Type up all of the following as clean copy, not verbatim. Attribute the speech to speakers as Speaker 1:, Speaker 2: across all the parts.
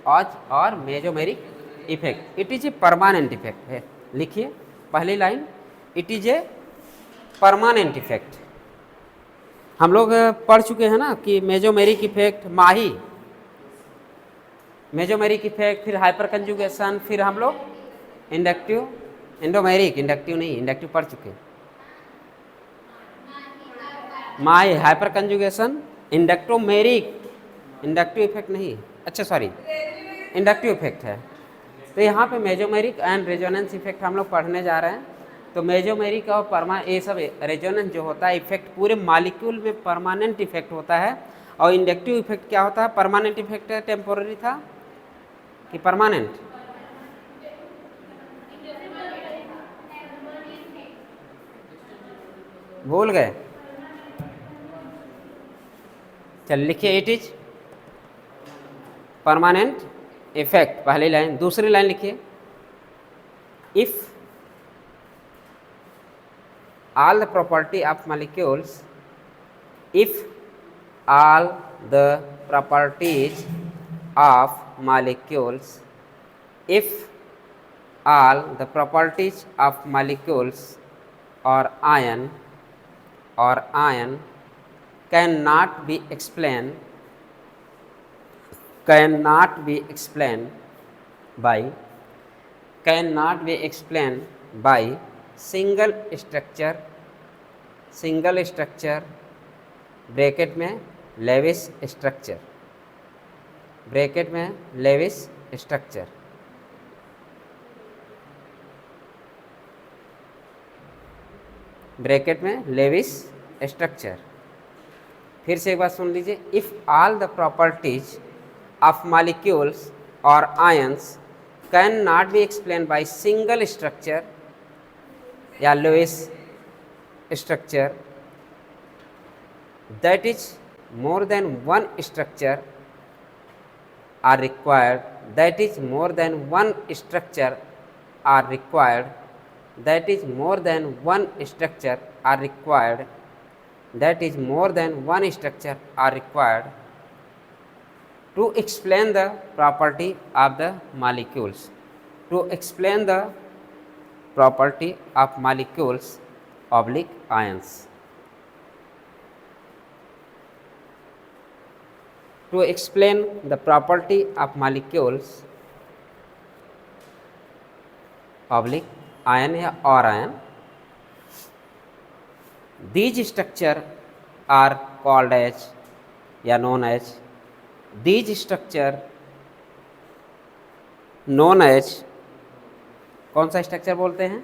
Speaker 1: और mesomeric effect. It is a permanent effect है। लिखिए पहली line, it is a permanent effect. हम लोग पढ़ चुके हैं ना कि mesomeric effect, Mahi, mesomeric effect, फिर हाइपर कंजुगेशन, फिर हम लोग इंडक्टिव, एंडोमेरिक, इंडक्टिव नहीं, इंडक्टिव पढ़ चुके हैं। Mahi, hyper conjugation, inductomeric, inductive effect नहीं, अच्छा सॉरी, इंडक्टिव इफेक्ट है। तो यहाँ पे मेजोमेरिक एंड रेजोनेंस इफेक्ट हम लोग पढ़ने जा रहे हैं। तो मेजोमेरिक और ये सब रेजोनेंस जो होता है इफेक्ट पूरे मॉलिक्यूल में परमानेंट इफेक्ट होता है। और इंडक्टिव इफेक्ट क्या होता है? परमानेंट इफेक्ट है, टेम्पोररी था कि परमानेंट? भूल गए? चल लिखिए, इट इज परमानेंट इफेक्ट, पहली लाइन। दूसरी लाइन लिखिए, if all the property of molecules, if all the properties of molecules, if all the properties of molecules or ion cannot be explained by single structure, bracket में Lewis structure, bracket में Lewis structure, bracket में Lewis structure. फिर से एक बार सुन लीजिए, if all the properties of molecules और ions can not be explain by single structure या Lewis structure, that is more than one structure are required, that is more than one structure are required, that is more than one structure are required, that is more than one structure are required to explain the property of the molecules, to explain the property of molecules oblique ions, to explain the property of molecules oblique ion या और ion, these structure are called as या known as, these structure known as, कौन सा structure बोलते हैं?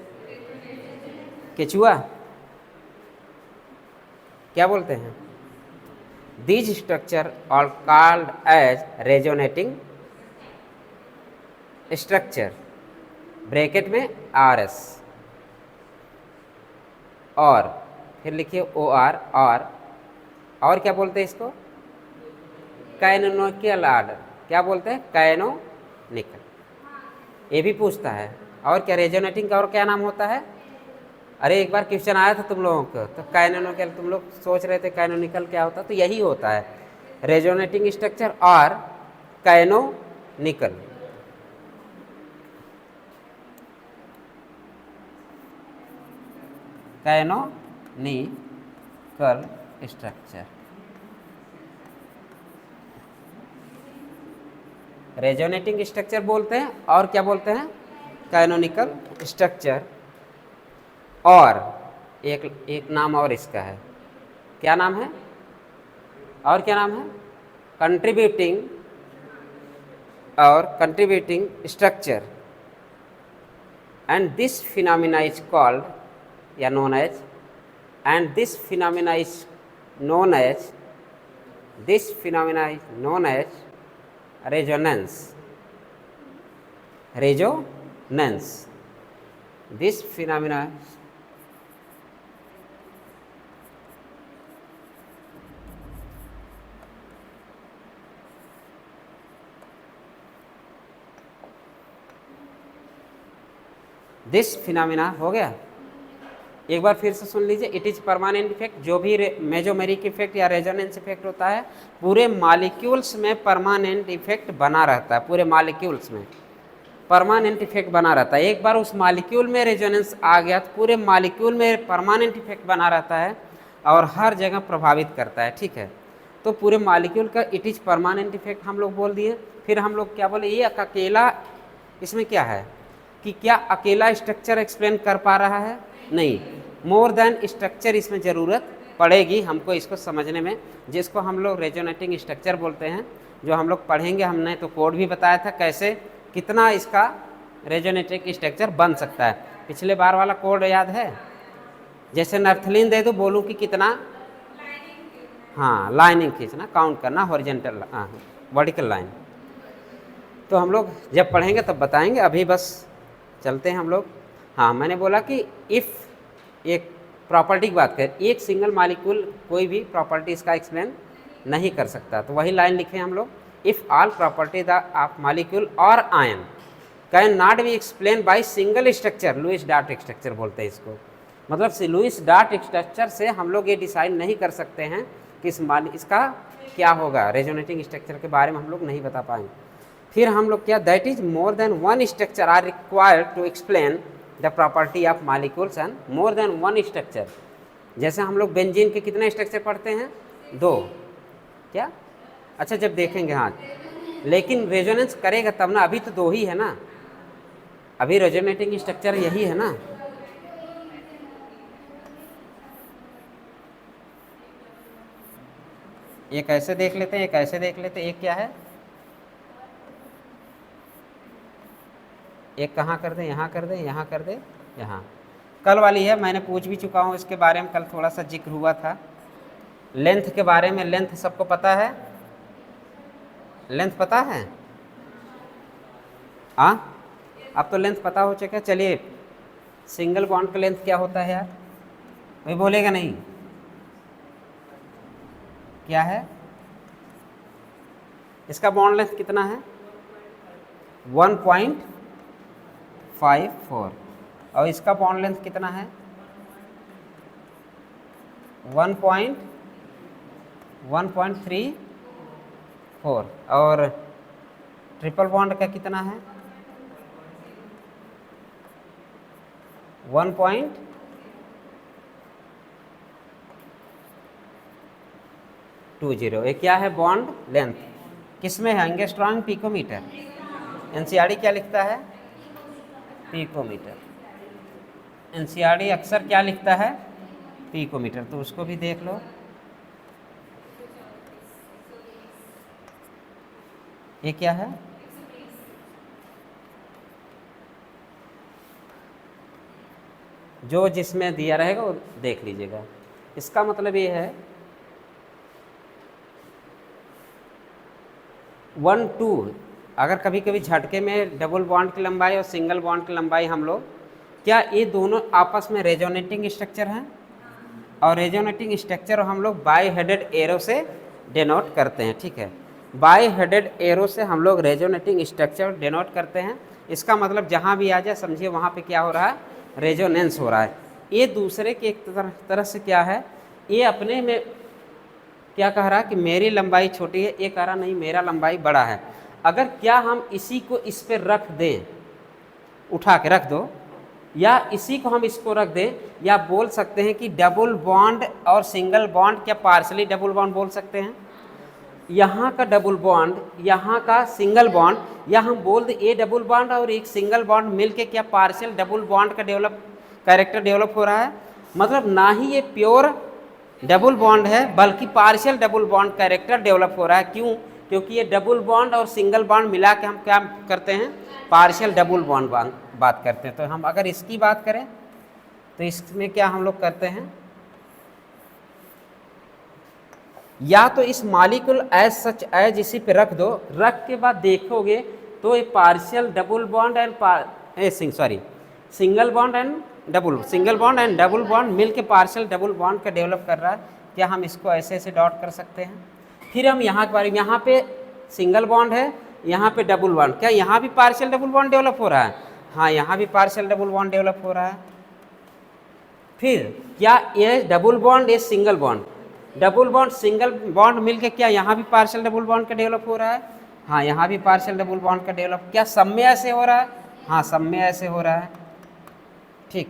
Speaker 1: केचुआ? क्या बोलते हैं? These structure are called as resonating structure, bracket में RS, और फिर लिखिए OR, और क्या बोलते हैं इसको? कैनोनिकल ऑर्डर, क्या बोलते हैं? कैनोनिकल। ये भी पूछता है, और क्या रेजोनेटिंग का और क्या नाम होता है? अरे एक बार क्वेश्चन आया था तुम लोगों को, तो कैनोनिकल, तुम लोग सोच रहे थे कैनोनिकल क्या होता है, तो यही होता है, रेजोनेटिंग स्ट्रक्चर और canonical. Canonical structure, resonating structure बोलते हैं, और क्या बोलते हैं? Canonical structure. और एक नाम और इसका है, क्या नाम है? और क्या नाम है? Contributing structure. And this phenomena is called या known as, and this phenomena is known as resonance, this phenomena हो गया, एक बार फिर से सुन लीजिए, इट इज़ परमानेंट इफेक्ट। जो भी मेजोमेरिक इफेक्ट या रेजोनेंस इफेक्ट होता है पूरे मॉलिक्यूल्स में परमानेंट इफेक्ट बना रहता है, पूरे मॉलिक्यूल्स में परमानेंट इफेक्ट बना रहता है। एक बार उस मॉलिक्यूल में रेजोनेंस आ गया तो पूरे मॉलिक्यूल में परमानेंट इफेक्ट बना रहता है और हर जगह प्रभावित करता है, ठीक है। तो पूरे मॉलिक्यूल का इट इज़ परमानेंट इफेक्ट हम लोग बोल दिए। फिर हम लोग क्या बोले, ये अकेला, इसमें क्या है कि क्या अकेला स्ट्रक्चर एक्सप्लेन कर पा रहा है? नहीं, मोर देन स्ट्रक्चर इसमें ज़रूरत पड़ेगी हमको इसको समझने में, जिसको हम लोग रेजोनेटिंग स्ट्रक्चर बोलते हैं, जो हम लोग पढ़ेंगे। हमने तो कोड भी बताया था कैसे कितना इसका रेजोनेटिंग स्ट्रक्चर बन सकता है। पिछले बार वाला कोड याद है? जैसे नर्थलीन दे दो, बोलूँ कि कितना, हाँ लाइनिंग खींचना, काउंट करना, हॉरिजेंटल, हाँ वर्टिकल लाइन। तो हम लोग जब पढ़ेंगे तब बताएंगे, अभी बस चलते हैं हम लोग। हाँ, मैंने बोला कि इफ़ एक प्रॉपर्टी की बात करें, एक सिंगल मॉलिक्यूल कोई भी प्रॉपर्टी इसका एक्सप्लेन नहीं कर सकता, तो वही लाइन लिखे हम लोग, if all properties of molecule और ion can not be explain by single structure, Lewis dot structure बोलते हैं इसको। मतलब लुईस डॉट स्ट्रक्चर से हम लोग ये डिसाइड नहीं कर सकते हैं कि इसका क्या होगा, रेजोनेटिंग स्ट्रक्चर के बारे में हम लोग नहीं बता पाएंगे। फिर हम लोग क्या, that is more than one structure are required to explain the property of molecules and more than one structure. जैसे हम लोग बेंजीन के कितने स्ट्रक्चर पढ़ते हैं? 2। क्या? अच्छा, जब देखेंगे, हाँ, लेकिन रेजोनेंस करेगा तब ना, अभी तो 2 ही है ना, अभी रेजोनेटिंग स्ट्रक्चर यही है ना। एक ऐसे देख लेते हैं, एक ऐसे देख लेते हैं, एक क्या है, एक कहाँ कर दें, यहाँ कर दें, यहाँ कर दें, यहाँ। कल वाली है, मैंने पूछ भी चुका हूँ इसके बारे में, कल थोड़ा सा जिक्र हुआ था लेंथ के बारे में। लेंथ सबको पता है? लेंथ पता है? हाँ, अब तो लेंथ पता हो चुका है। चलिए, सिंगल बॉन्ड का लेंथ क्या होता है यार, कोई बोलेगा नहीं? क्या है इसका बॉन्ड लेंथ कितना है? 1.54। और इसका बॉन्ड लेंथ कितना है? 1.34। और ट्रिपल बॉन्ड का कितना है? 1.20। ये क्या है बॉन्ड लेंथ? किसमें है? Angstrom picometre. एनसीईआरटी क्या लिखता है? पिकोमीटर। एनसीईआरटी अक्सर क्या लिखता है? पिकोमीटर। तो उसको भी देख लो। ये क्या है? जो जिसमें दिया रहेगा वो देख लीजिएगा। इसका मतलब ये है 1, 2। अगर कभी कभी झटके में डबल बॉन्ड की लंबाई और सिंगल बॉन्ड की लंबाई हम लोग, क्या ये दोनों आपस में रेजोनेटिंग स्ट्रक्चर हैं? और रेजोनेटिंग स्ट्रक्चर हम लोग बाई हेडेड एरो से डिनोट करते हैं, ठीक है। बाई हेडेड एरो से हम लोग रेजोनेटिंग स्ट्रक्चर डिनोट करते हैं। इसका मतलब जहाँ भी आ जाए समझिए वहाँ पे क्या हो रहा है? रेजोनेंस हो रहा है। ये दूसरे के एक तरह से क्या है, ये अपने में क्या कह रहा है कि मेरी लंबाई छोटी है, ये कह रहा नहीं मेरा लंबाई बड़ा है। अगर क्या हम इसी को इस पर रख दें, उठा के रख दो, या इसी को हम इसको रख दें, या बोल सकते हैं कि डबल बॉन्ड और सिंगल बॉन्ड, क्या पार्शली डबल बॉन्ड बोल सकते हैं? यहाँ का डबल बॉन्ड, यहाँ का सिंगल बॉन्ड, या हम बोल दें ये डबल बॉन्ड और एक सिंगल बॉन्ड मिलके क्या पार्शियल डबल बॉन्ड का कैरेक्टर डेवलप हो रहा है। मतलब ना ही ये प्योर डबल बॉन्ड है बल्कि partial double bond character develop हो रहा है। क्यों? क्योंकि ये डबल बॉन्ड और सिंगल बॉन्ड मिला के हम क्या करते हैं? पार्शियल डबल बॉन्ड बात करते हैं। तो हम अगर इसकी बात करें तो इसमें क्या हम लोग करते हैं, या तो इस मॉलिक्यूल एज सच एज इसी पे रख दो, रख के बाद देखोगे तो ये partial double bond and single bond and double bond मिलके पार्शियल डबल बॉन्ड का डेवलप कर रहा है। क्या हम इसको ऐसे ऐसे डॉट कर सकते हैं? फिर हम यहाँ के बारे में, यहाँ पे सिंगल बॉन्ड है, यहाँ पे डबल बॉन्ड, क्या यहाँ भी पार्शियल डबल बॉन्ड डेवलप हो रहा है? हाँ, यहाँ भी पार्शियल डबल बॉन्ड डेवलप हो रहा है। फिर क्या ये डबल बॉन्ड, ये single bond, double bond single bond मिलके क्या यहाँ भी पार्शियल डबल बॉन्ड का डेवलप हो रहा है? हाँ, यहाँ भी पार्शियल डबल बॉन्ड का डेवलप, क्या सब में ऐसे हो रहा है? हाँ, सब में ऐसे हो रहा है। ठीक,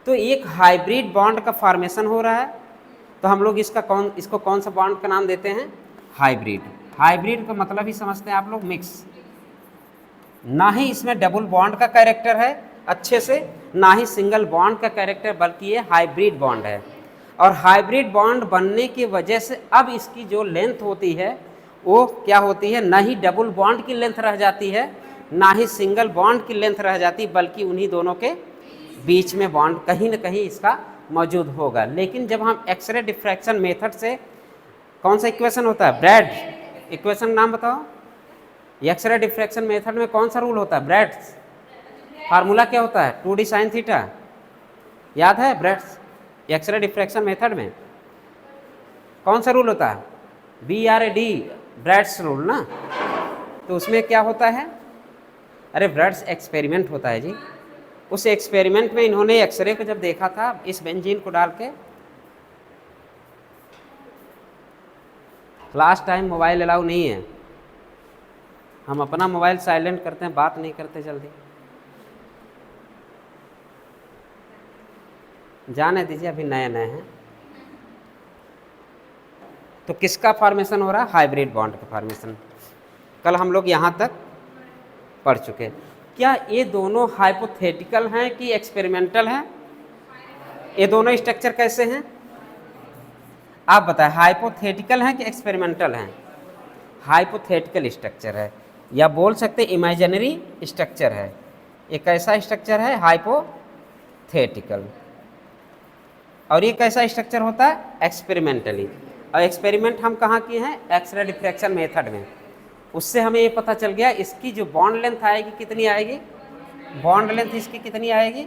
Speaker 1: तो एक हाइब्रिड बॉन्ड का फॉर्मेशन हो रहा है, तो हम लोग इसको कौन सा बॉन्ड का नाम देते हैं? हाइब्रिड। हाइब्रिड का मतलब ही समझते हैं आप लोग, मिक्स। ना ही इसमें डबल बॉन्ड का कैरेक्टर है अच्छे से, ना ही सिंगल बॉन्ड का कैरेक्टर, बल्कि ये हाइब्रिड बॉन्ड है। और हाइब्रिड बॉन्ड बनने की वजह से अब इसकी जो लेंथ होती है वो क्या होती है? ना ही डबल बॉन्ड की लेंथ रह जाती है, ना ही सिंगल बॉन्ड की लेंथ रह जाती, बल्कि उन्हीं दोनों के बीच में बॉन्ड कहीं ना कहीं इसका मौजूद होगा। लेकिन जब हम एक्सरे डिफ्रैक्शन मेथड से, कौन सा इक्वेशन होता है? ब्रैड इक्वेशन, नाम बताओ। एक्सरे डिफ्रैक्शन मेथड में कौन सा रूल होता है? ब्रैड्स फार्मूला क्या होता है? 2d sin थीटा, याद है? ब्रैड्स एक्सरे डिफ्रैक्शन मेथड में कौन सा रूल होता है? BRAD, ब्रैड्स रूल ना। तो उसमें क्या होता है? अरे ब्रैड्स एक्सपेरिमेंट होता है जी। उस एक्सपेरिमेंट में इन्होंने एक्सरे को जब देखा था इस बेंजीन को डाल के, लास्ट टाइम मोबाइल अलाउ नहीं है, हम अपना मोबाइल साइलेंट करते हैं, बात नहीं करते जल्दी, जाने दीजिए, अभी नए नए हैं। तो किसका फॉर्मेशन हो रहा है? हाइब्रिड बॉन्ड का फॉर्मेशन। कल हम लोग यहाँ तक पढ़ चुके। क्या ये दोनों हाइपोथेटिकल हैं कि एक्सपेरिमेंटल हैं? ये दोनों स्ट्रक्चर कैसे हैं आप बताएं? हाइपोथेटिकल हैं कि एक्सपेरिमेंटल हैं? हाइपोथेटिकल स्ट्रक्चर है, या बोल सकते इमेजिनरी स्ट्रक्चर है। एक ऐसा स्ट्रक्चर है हाइपोथेटिकल, और ये कैसा स्ट्रक्चर होता है? एक्सपेरिमेंटली। और एक्सपेरिमेंट हम कहाँ किए हैं? एक्सरे डिफ्रैक्शन मेथड में। उससे हमें ये पता चल गया इसकी जो बॉन्ड लेंथ आएगी कितनी आएगी? बॉन्ड लेंथ इसकी कितनी आएगी?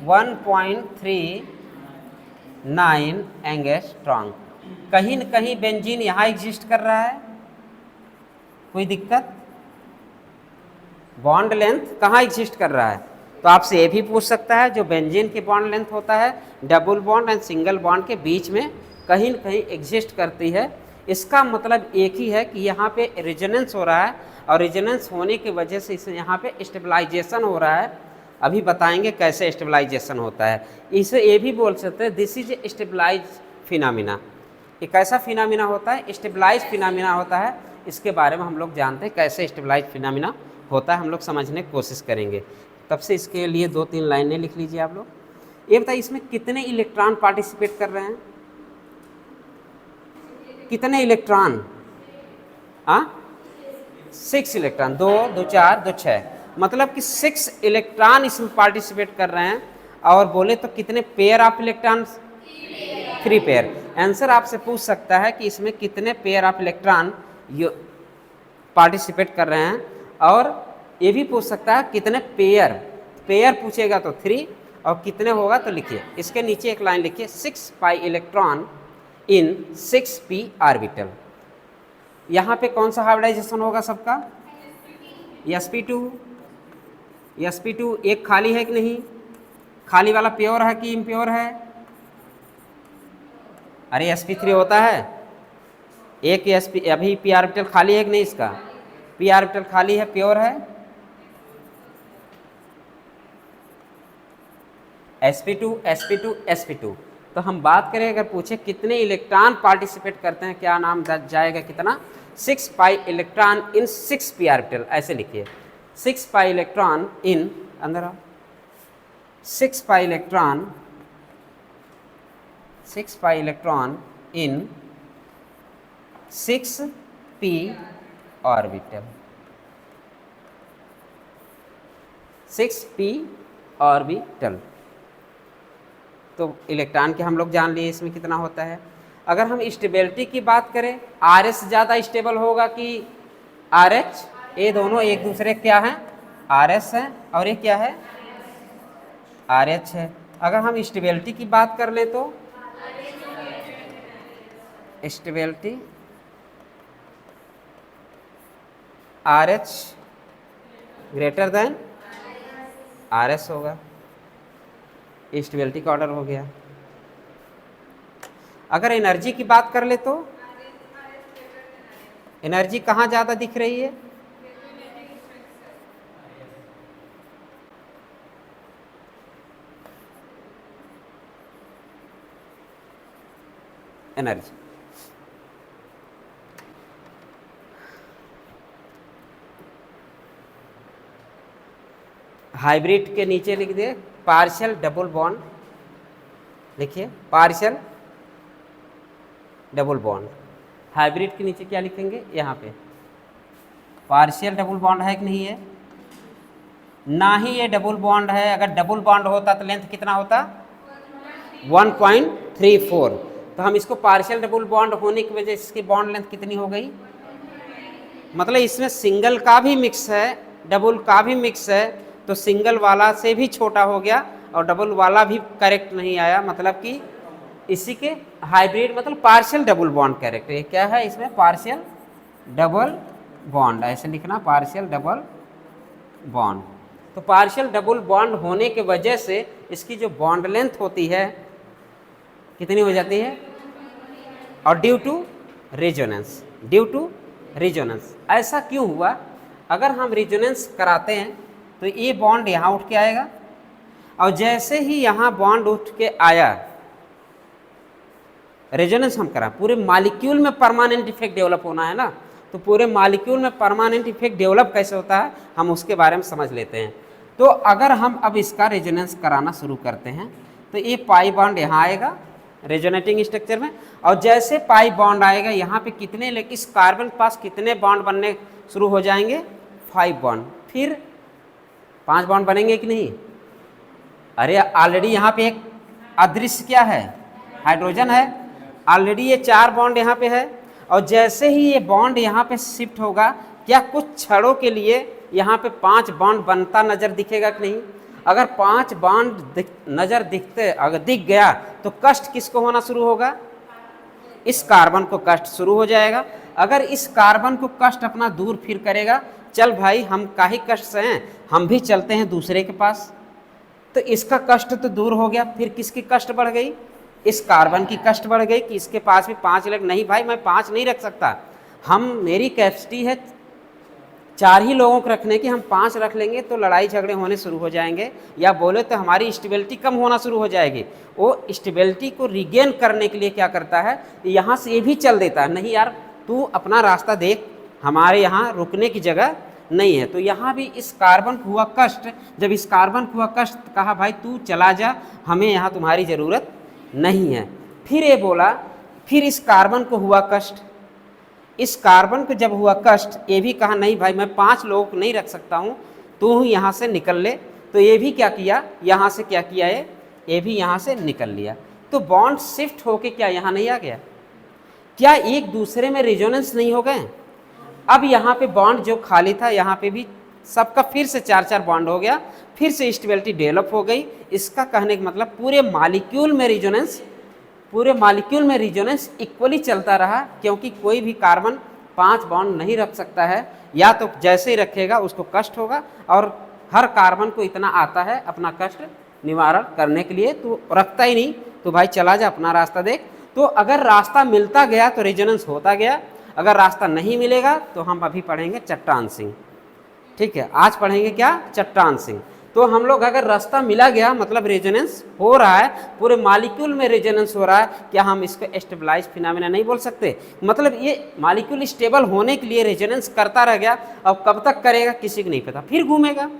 Speaker 1: 1.39 एंगस्ट्रॉम। कहीं न कहीं बेंजीन यहाँ एग्जिस्ट कर रहा है, कोई दिक्कत? बॉन्ड लेंथ कहाँ एग्जिस्ट कर रहा है? तो आपसे ये भी पूछ सकता है, जो बेंजीन की बॉन्ड लेंथ होता है double bond and single bond के बीच में कहीं न कहीं एग्जिस्ट करती है। इसका मतलब एक ही है कि यहाँ पे रेजोनेंस हो रहा है, और रेजोनेंस होने की वजह से इसे यहाँ पे स्टेबलाइजेशन हो रहा है। अभी बताएंगे कैसे स्टेबलाइजेशन होता है। इसे ये भी बोल सकते हैं this is a stabilize phenomena. एक ऐसा फिनोमिना होता है, स्टेबलाइज फिनोमिना होता है। इसके बारे में हम लोग जानते हैं कैसे स्टेबलाइज फिनोमिना होता है, हम लोग समझने की कोशिश करेंगे। तब से इसके लिए 2-3 लाइनें लिख लीजिए आप लोग। ये बताइए इसमें कितने इलेक्ट्रॉन पार्टिसिपेट कर रहे हैं? कितने इलेक्ट्रॉन? 6 इलेक्ट्रॉन, 2 2 4 2 6, मतलब कि 6 इलेक्ट्रॉन इसमें पार्टिसिपेट कर रहे हैं। और बोले तो कितने pair of electron? 3 pair. Answer आपसे पूछ सकता है कि इसमें कितने पेयर ऑफ इलेक्ट्रॉन पार्टिसिपेट कर रहे हैं, और ये भी पूछ सकता है कितने पेयर। पेयर पूछेगा तो 3, और कितने होगा तो लिखिए, इसके नीचे एक लाइन लिखिए, 6 pi electron in 6p orbital. यहाँ पे कौन सा हाइब्रिडाइजेशन होगा सबका? sp2। sp2 एक खाली है कि नहीं? खाली वाला प्योर है कि इम्प्योर है? अरे sp3 होता है। एक sp अभी p ऑर्बिटल खाली है कि नहीं? इसका p ऑर्बिटल खाली है, प्योर है। sp2 sp2 sp2। तो हम बात करें, अगर पूछे कितने इलेक्ट्रॉन पार्टिसिपेट करते हैं, क्या नाम जाएगा? कितना? 6 pi electron in 6p orbital. ऐसे लिखिए, 6 पाई इलेक्ट्रॉन इन, अंदर आओ, 6 pi electron, 6 pi electron in 6p orbital, 6p orbital. तो इलेक्ट्रॉन के हम लोग जान लिए इसमें कितना होता है। अगर हम स्टेबिलिटी की बात करें, RS ज़्यादा स्टेबल होगा कि RH? ये दोनों एक दूसरे क्या हैं? RS है, और ये क्या है? RH है। अगर हम स्टेबिलिटी की बात कर ले तो stability RH greater than RS होगा। स्टेबिलिटी का ऑर्डर हो गया। अगर एनर्जी की बात कर ले तो एनर्जी कहाँ ज़्यादा दिख रही है? एनर्जी हाइब्रिड के नीचे लिख दे पार्शियल डबल बॉन्ड, लिखिए पार्शियल डबल बॉन्ड। हाइब्रिड के नीचे क्या लिखेंगे? यहाँ पे पार्शियल डबल बॉन्ड है कि नहीं है? ना ही ये डबल बॉन्ड है। अगर डबल बॉन्ड होता तो लेंथ कितना होता? 1.34। तो हम इसको पार्शियल डबल बॉन्ड होने की वजह से इसकी बॉन्ड लेंथ कितनी हो गई? मतलब इसमें सिंगल का भी मिक्स है, डबल का भी मिक्स है, तो सिंगल वाला से भी छोटा हो गया और डबल वाला भी करेक्ट नहीं आया। मतलब कि इसी के हाइब्रिड मतलब पार्शियल डबल बॉन्ड करेक्ट। ये क्या है इसमें? पार्शियल डबल बॉन्ड, ऐसे लिखना पार्शियल डबल बॉन्ड। तो पार्शियल डबल बॉन्ड होने के वजह से इसकी जो बॉन्ड लेंथ होती है कितनी हो जाती है? और due to resonance, due to resonance. ऐसा क्यों हुआ? अगर हम रेजोनेंस कराते हैं तो ये बॉन्ड यहाँ उठ के आएगा और जैसे ही यहाँ बॉन्ड उठ के आया, रेजोनेंस हम करा, पूरे मॉलिक्यूल में परमानेंट इफेक्ट डेवलप होना है ना, तो पूरे मॉलिक्यूल में परमानेंट इफेक्ट डेवलप कैसे होता है हम उसके बारे में समझ लेते हैं। तो अगर हम अब इसका रेजोनेंस कराना शुरू करते हैं तो ये पाई बॉन्ड यहाँ आएगा रेजोनेटिंग स्ट्रक्चर में, और जैसे पाई बॉन्ड आएगा यहाँ पे कितने, लेकिन इस कार्बन के पास कितने बॉन्ड बनने शुरू हो जाएंगे? 5 बॉन्ड। फिर 5 बॉन्ड बनेंगे कि नहीं? अरे ऑलरेडी यहाँ पे एक अदृश्य क्या है? हाइड्रोजन है। ऑलरेडी ये 4 बॉन्ड यहाँ पे है और जैसे ही ये बॉन्ड यहाँ पे शिफ्ट होगा, क्या कुछ क्षणों के लिए यहाँ पे 5 बॉन्ड बनता नजर दिखेगा कि नहीं? अगर 5 बॉन्ड नजर दिखते, अगर दिख गया तो कष्ट किसको होना शुरू होगा? इस कार्बन को कष्ट शुरू हो जाएगा। अगर इस कार्बन को कष्ट अपना दूर फिर करेगा, चल भाई हम काहे कष्ट से हैं, हम भी चलते हैं दूसरे के पास, तो इसका कष्ट तो दूर हो गया। फिर किसकी कष्ट बढ़ गई? इस कार्बन की कष्ट बढ़ गई कि इसके पास भी 5 इलेक्ट्रॉन, नहीं भाई मैं 5 नहीं रख सकता, हम मेरी कैपेसिटी है 4 ही लोगों को रखने की, हम 5 रख लेंगे तो लड़ाई झगड़े होने शुरू हो जाएंगे, या बोले तो हमारी स्टेबिलिटी कम होना शुरू हो जाएगी। वो स्टेबिलिटी को रिगेन करने के लिए क्या करता है, यहाँ से ये भी चल देता है, नहीं यार तू अपना रास्ता देख, हमारे यहाँ रुकने की जगह नहीं है। तो यहाँ भी इस कार्बन को हुआ कष्ट, जब इस कार्बन को हुआ कष्ट कहा भाई तू चला जा, हमें यहाँ तुम्हारी ज़रूरत नहीं है। फिर ये बोला, फिर इस कार्बन को हुआ कष्ट, इस कार्बन को जब हुआ कष्ट, ये भी कहा नहीं भाई मैं 5 लोगों को नहीं रख सकता हूँ, तू यहाँ से निकल ले। तो ये भी क्या किया, यहाँ से क्या किया, ये भी यहाँ से निकल लिया। तो बॉन्ड शिफ्ट होके क्या यहाँ नहीं आ गया? क्या एक दूसरे में रेजोनेंस नहीं हो गए? अब यहाँ पे बॉन्ड जो खाली था यहाँ पे भी सबका फिर से 4-4 बॉन्ड हो गया, फिर से स्टेबिलिटी डेवलप हो गई। इसका कहने का मतलब पूरे मॉलिक्यूल में रेजोनेंस, पूरे मॉलिक्यूल में रेजोनेंस इक्वली चलता रहा, क्योंकि कोई भी कार्बन 5 बॉन्ड नहीं रख सकता है, या तो जैसे ही रखेगा उसको कष्ट होगा, और हर कार्बन को इतना आता है अपना कष्ट निवारण करने के लिए, तो रखता ही नहीं, तो भाई चला जा अपना रास्ता देख। तो अगर रास्ता मिलता गया तो रेजोनेंस होता गया, अगर रास्ता नहीं मिलेगा तो हम अभी पढ़ेंगे चट्टान सिंह, ठीक है, आज पढ़ेंगे क्या? चट्टान सिंह। तो हम लोग अगर रास्ता मिला गया मतलब रेजोनेंस हो रहा है, पूरे मॉलिक्यूल में रेजोनेंस हो रहा है, क्या हम इसको स्टेबलाइज फिनोमेना नहीं बोल सकते? मतलब ये मॉलिक्यूल स्टेबल होने के लिए रेजोनेंस करता रह गया, अब कब तक करेगा किसी को नहीं पता, फिर घूमेगा,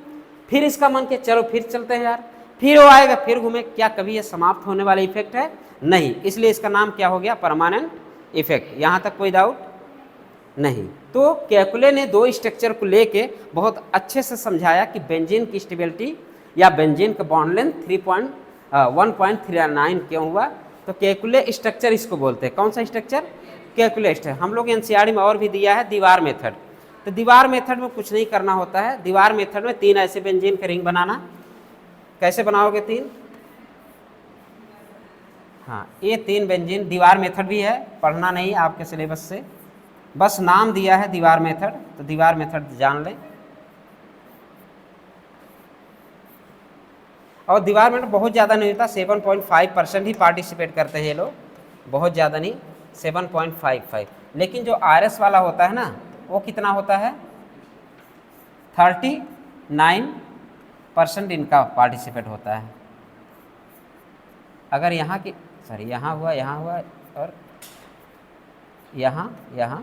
Speaker 1: फिर इसका मन किया चलो फिर चलते हैं यार, फिर वो आएगा फिर घूमे। क्या कभी ये समाप्त होने वाला इफेक्ट है? नहीं, इसलिए इसका नाम क्या हो गया? Permanent effect. यहाँ तक कोई डाउट नहीं। तो केकुले ने 2 स्ट्रक्चर को लेके बहुत अच्छे से समझाया कि बेंजीन की स्टेबिलिटी या बेंजीन का बॉन्ड लेंथ 1.39 क्यों हुआ। तो केकुले स्ट्रक्चर इसको बोलते हैं। कौन सा स्ट्रक्चर? Kekule structure. हम लोग एनसीईआरटी में और भी दिया है दीवार मेथड। तो दीवार मेथड में कुछ नहीं करना होता है। दीवार मेथड में 3 ऐसे बेंजीन के रिंग बनाना। कैसे बनाओगे 3? हाँ, ये 3 बेंजीन दीवार मेथड भी है, पढ़ना नहीं आपके सिलेबस से, बस नाम दिया है दीवार मेथड, तो दीवार मेथड जान लें। और दीवार में बहुत ज़्यादा नहीं होता, 7.5% ही पार्टिसिपेट करते हैं ये लोग, बहुत ज़्यादा नहीं, 7.55। लेकिन जो RS वाला होता है ना वो कितना होता है, 39% इनका पार्टिसिपेट होता है। अगर यहाँ की यहाँ हुआ और यहाँ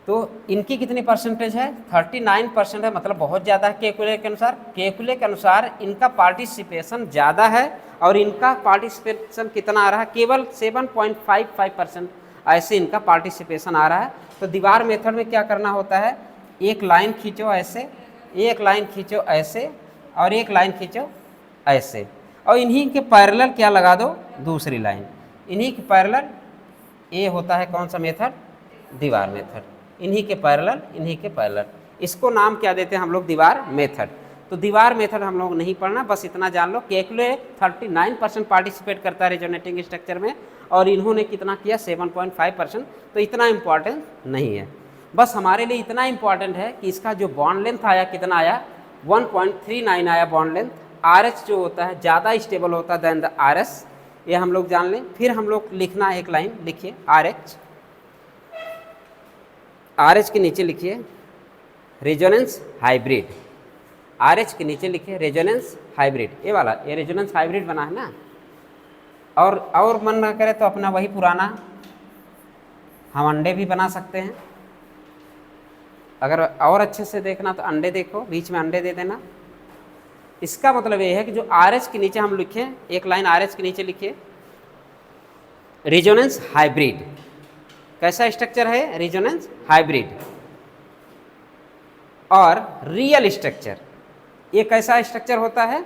Speaker 1: तो इनकी कितनी परसेंटेज है, 39% है, मतलब बहुत ज़्यादा है केकुले के अनुसार। केकुले के अनुसार इनका पार्टिसिपेशन ज़्यादा है और इनका पार्टिसिपेशन कितना आ रहा है, केवल 7.55% ऐसे इनका पार्टिसिपेशन आ रहा है। तो दीवार मेथड में क्या करना होता है, एक लाइन खींचो ऐसे, एक लाइन खींचो ऐसे और एक लाइन खींचो ऐसे, और इन्हीं के पैरेलल क्या लगा दो, दूसरी लाइन। इन्हीं के पैरेलल ये होता है कौन सा मेथड, दीवार मेथड। इन्हीं के पैरेलल, इसको नाम क्या देते हैं हम लोग, दीवार मेथड। तो दीवार मेथड हम लोग नहीं पढ़ना, बस इतना जान लो। केकुले 39% पार्टिसिपेट करता है रेजोनेटिंग स्ट्रक्चर में और इन्होंने कितना किया, 7.5%। तो इतना इम्पॉर्टेंट नहीं है, बस हमारे लिए इतना इम्पॉर्टेंट है कि इसका जो बॉन्ड लेंथ आया कितना आया, 1.39 आया बॉन्ड लेंथ। RH जो होता है ज़्यादा स्टेबल होता है देन द RS, ये हम लोग जान लें। फिर हम लोग लिखना है एक लाइन, लिखिए RH के नीचे लिखिए रेजोनेंस हाइब्रिड, RH के नीचे लिखिए रेजोनेंस हाइब्रिड, ये वाला, ये रेजोनेंस हाइब्रिड बना है ना। और मन ना करे तो अपना वही पुराना हम अंडे भी बना सकते हैं। अगर और अच्छे से देखना तो अंडे देखो, बीच में अंडे दे देना। इसका मतलब ये है कि जो RH के नीचे हम लिखें, एक लाइन RH के नीचे लिखिए रेजोनेंस हाइब्रिड। कैसा स्ट्रक्चर है, रेजोनेंस हाइब्रिड। और रियल स्ट्रक्चर, ये कैसा स्ट्रक्चर होता है,